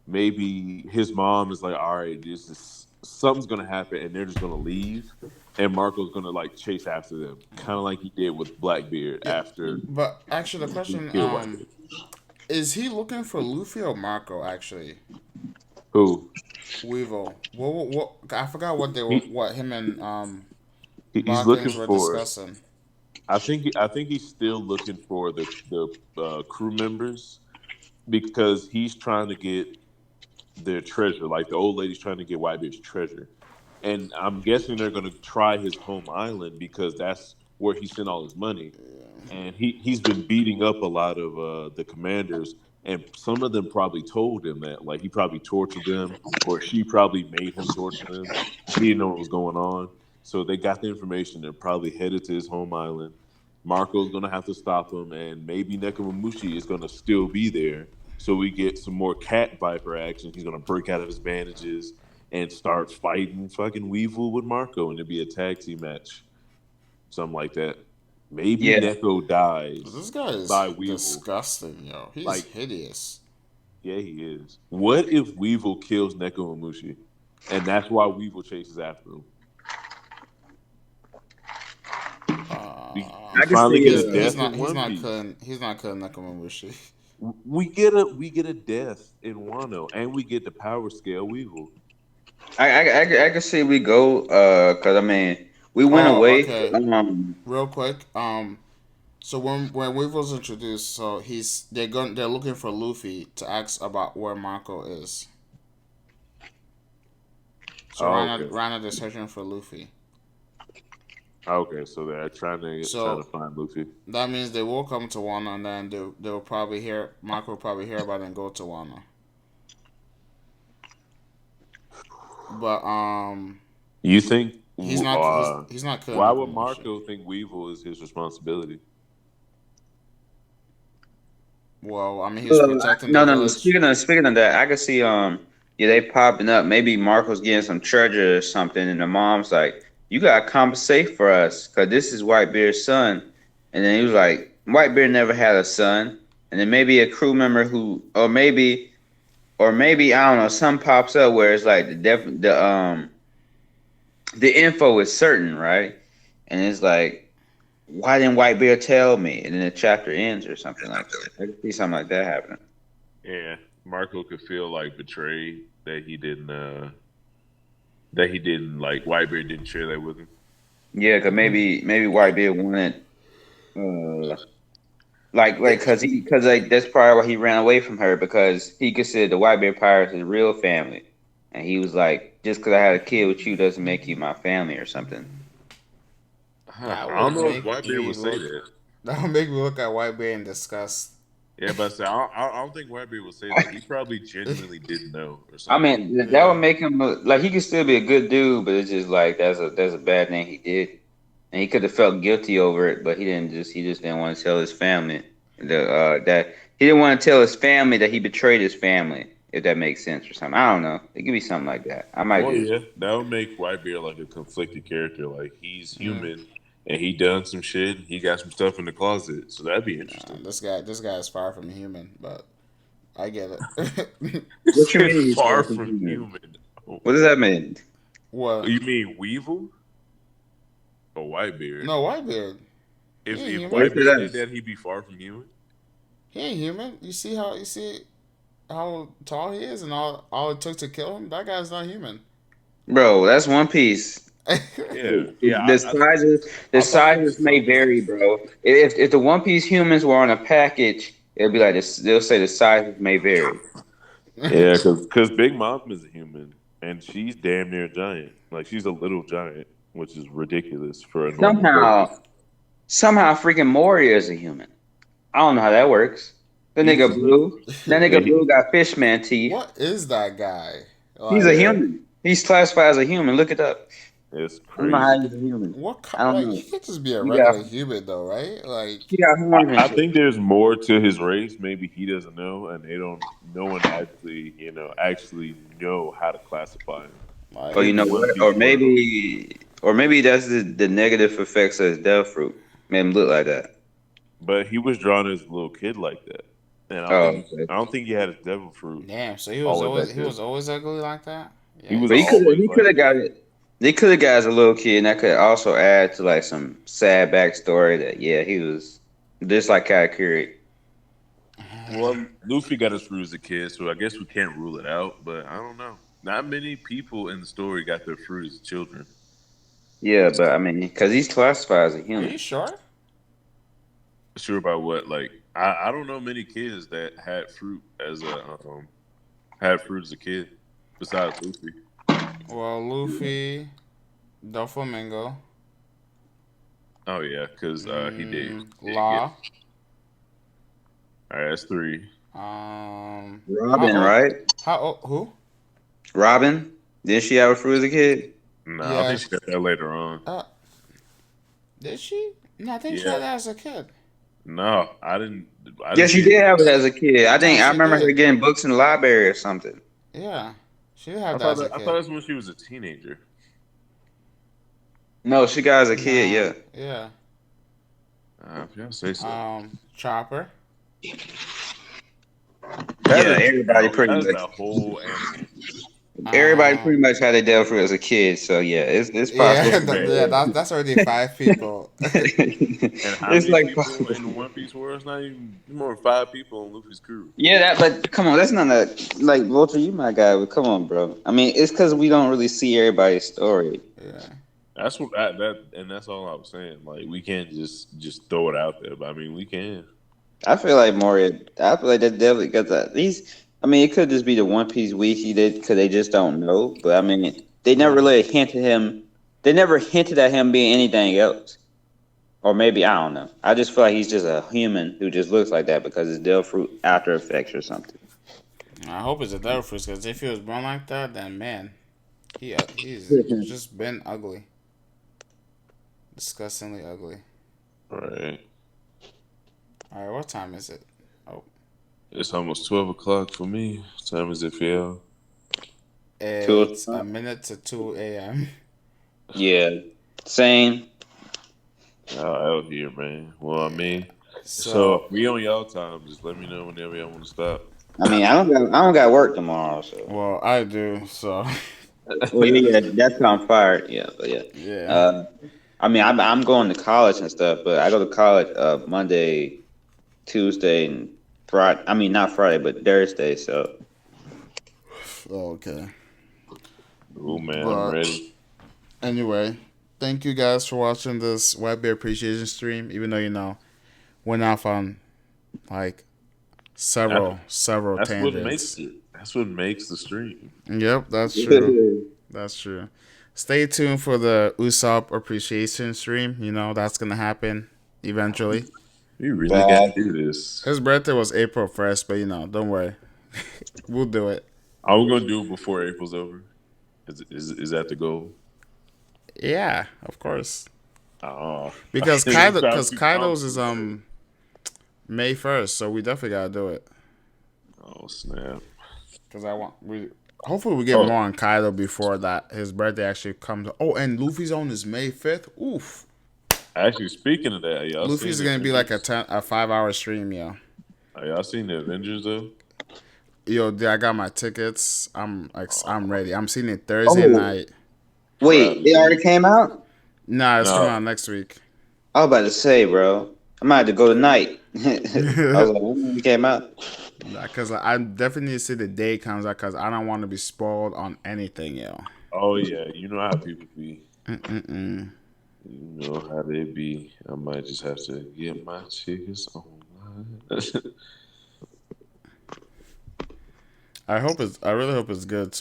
maybe his mom is like, "All right, this is something's gonna happen," and they're just gonna leave, and Marco's gonna like chase after them, kind of like he did with Blackbeard Yeah, after but actually, the he question, killed Whitebeard. is he looking for Luffy or Marco? Actually, Who Weevil. What? I forgot what they were. he, What him and he's looking Barkins were for. discussing. I think he's still looking for the crew members because he's trying to get their treasure. Like the old lady's trying to get Whitebeard's treasure, and I'm guessing they're going to try his home island because that's where he sent all his money. And he's been beating up a lot of the commanders, and some of them probably told him that like he probably tortured them, or she probably made him torture them. He didn't know what was going on, so they got the information. They're probably headed to his home island. Marco's gonna have to stop him, and maybe Nekomamushi is gonna still be there. So we get some more cat viper action. He's gonna break out of his bandages and start fighting fucking Weevil with Marco, and it'd be a tag team match, something like that. Maybe Yeah, Neko dies This guy is by Weevil. disgusting, yo. He's Like, hideous. yeah, he is. What if Weevil kills Neko Mamushi, and that's why Weevil chases after him? We I can finally see. get a He's death not. in One Piece. He's not killing Nekomamushi. We get a death in Wano, and we get the power scale Weevil. I can see we go. Cause I mean, we went Oh, away. okay. Real quick. So when Weevil's introduced, so they're looking for Luffy to ask about where Marco is. So Oh, okay. Rana they're searching for Luffy. Okay, so they're trying to So find Luffy. that means they will come to Wano, and then they'll probably hear Marco will probably hear about it and go to Wano. But You think? he's not killing Why would Nekomamushi. Marco think Weevil is his responsibility? Well, I mean he was protecting the No, no, no. village. Speaking of that, I can see yeah, they popping up. Maybe Marco's getting some treasure or something, and the mom's like, "You gotta compensate for us, cause this is Whitebeard's son." And then he was like, "Whitebeard never had a son." And then maybe a crew member who, or maybe I don't know, some pops up where it's like the info is certain, right? And it's like, why didn't Whitebeard tell me? And then the chapter ends or something like that. I can see something like that happening. Yeah, Marco could feel like betrayed that he didn't like Whitebeard didn't share that with him. Yeah, cause maybe Whitebeard wanted, uh, cause like that's probably why he ran away from her because he considered the Whitebeard pirates his real family, and he was like, just cause I had a kid with you doesn't make you my family or something. That I don't would know if make Whitebeard me would say look. that. That would make me look at Whitebeard in disgust. Yeah, but I don't think Whitebeard would say that. He probably genuinely didn't know or I something. mean, that would Yeah. make him like he could still be a good dude, but it's just like that's a bad thing he did, and he could have felt guilty over it, but he just didn't want to tell his family. That he didn't want to tell his family that he betrayed his family. If that makes sense or something, I don't know. It could be something like that. I might Well, be. yeah, that would make Whitebeard like a conflicted character. Like he's Yeah. human and he done some shit. He got some stuff in the closet, so that'd be interesting. This guy is far from human, but I get it. You What you said mean he's far far from from human? human. Oh, What does that mean? What? you mean Weevil or Whitebeard? No, Whitebeard. He If ain't if human. What is Whitebeard did that? that, he'd be far from human. He ain't human. You see how tall he is and all it took to kill him? That guy's not human. Bro, that's One Piece. Yeah, yeah. The sizes the I thought it sizes was may something vary, else. bro. If the One Piece humans were on a package, it'll be like this. They'll say the sizes may vary. Yeah, because Big Mom is a human and she's damn near a giant. Like she's a little giant, which is ridiculous for a normal person. Somehow, freaking Moria is a human. I don't know how that works. The He's nigga a human. blue. That Yeah, nigga blue got fishman teeth. What is that guy? He's a Like, yeah, human. He's classified as a human. Look it up. it's I don't know how crazy. he's a human. I don't like he know. could just be a He got regular human though, right? Like, he got I, horns and I shit. think there's more to his race. Maybe he doesn't know, and they don't. No one actually, actually know how to classify him. Or you like In the know One what? Piece world, Or maybe that's the negative effects of his devil fruit. Made him look like that. but he was drawn as a little kid like that, and Oh, okay. I don't think he had his devil fruit damn. So all the way back he then. was always ugly like that. He was But Yikes. always he could like have that. got it. They could have got as a little kid, and that could also add to like some sad backstory that yeah, he was just like Katakuri. Well, Luffy got his fruit as a kid, so I guess we can't rule it out. But I don't know. Not many people in the story got their fruit as children. Yeah, but I mean, because he's classified as a Are you human. sure? Sure about what? Like I don't know many kids that had fruit as a kid besides Luffy. Well, Luffy, Doflamingo, Oh yeah, because he did get. Law. All right, that's three. How Robin, old? right? How old? Who? Robin, did she have a fruit as a kid? No, I Yeah. think she got that later on. Uh, did she? No, I think she Yeah. had that as a kid. No, I didn't. I didn't Yeah, she see it. did have it as a kid. No, I she remember her did. getting books in the library or something. Yeah, she did have that as a I thought kid. that's when she was a teenager. No, she got as a kid. Nah, Yeah. yeah. If y'all say so. Chopper. That Yeah, doesn't everybody count. pretty That's much. the whole animal. Everybody Um, pretty much had a devil fruit as a kid, so yeah, it's possible yeah, for both yeah. of them. That's already five people. And how It's many like people in the One Piece world? It's not even more than five people on Luffy's crew. yeah, but come on, that's not a like Vulture. You my guy, but come on, bro. I mean, it's because we don't really see everybody's story. Yeah. That's what and that's all I was saying. Like we can't just throw it out there, but I mean we can. I feel like Moria. I feel like that definitely got that. These, I mean, it could just be the One Piece wiki did because they just don't know. But I mean, they never Yeah. really hinted him. They never hinted at him being anything else. Or maybe I don't know. I just feel like he's just a human who just looks like that because it's Devil Fruit after effects or something. I hope it's a devil fruit because if he was born like that, then man, he's just been ugly, disgustingly ugly. All right. All right, what time is it? Oh, It's almost 12 o'clock for me. What time is it for y'all? Two. it's a minute to 2 a.m. Yeah, same. Out here, man. Well, I mean, so So, if we on y'all time, just let me know whenever y'all want to stop. I mean, I don't got work tomorrow, so. well, I do. So, Well, yeah, that's on fire. Yeah, but yeah. yeah. Uh, I mean, I'm going to college and stuff, but I go to college Monday, Tuesday, and Friday. I mean, not Friday, but Thursday. So Okay. Oh man, I'm But ready. anyway, thank you guys for watching this Whitebeard appreciation stream. Even though went off on like That's, several that's what makes tangents. it. That's what makes the stream. Yep, that's true. That's true. Stay tuned for the Usopp appreciation stream. That's gonna happen eventually. We really got bad. to do this. His birthday was April 1st, but don't worry. We'll do it. Are we gonna do it before April's over? Is that the goal? Yeah, of course. Oh, Because it Kaido, sounds because too Kaido's is complicated. May 1st, so we definitely gotta do it. Oh snap! Cause I want we. Hopefully we get Oh, more on Kaido before that his birthday actually comes. Oh, and Luffy's on is May 5th. Oof. actually, speaking of that, y'all seen Luffy's the gonna be like Avengers? a 5 hour stream, yo. Are y'all seen the Avengers though? Yo, dude, I got my tickets. I'm Oh, ready. I'm seeing it Thursday Oh, night. crap! wait, they already came out? Nah, it's coming out No. next week. I was about to say, bro. I might have to go tonight. I was Nah, like, when it came out? cause I definitely need to see the day it comes out, cause I don't want to be spoiled on anything, yo. Oh yeah, you know how people be. Mm-mm. You know how they be. I might just have to get my tickets online. I really hope it's good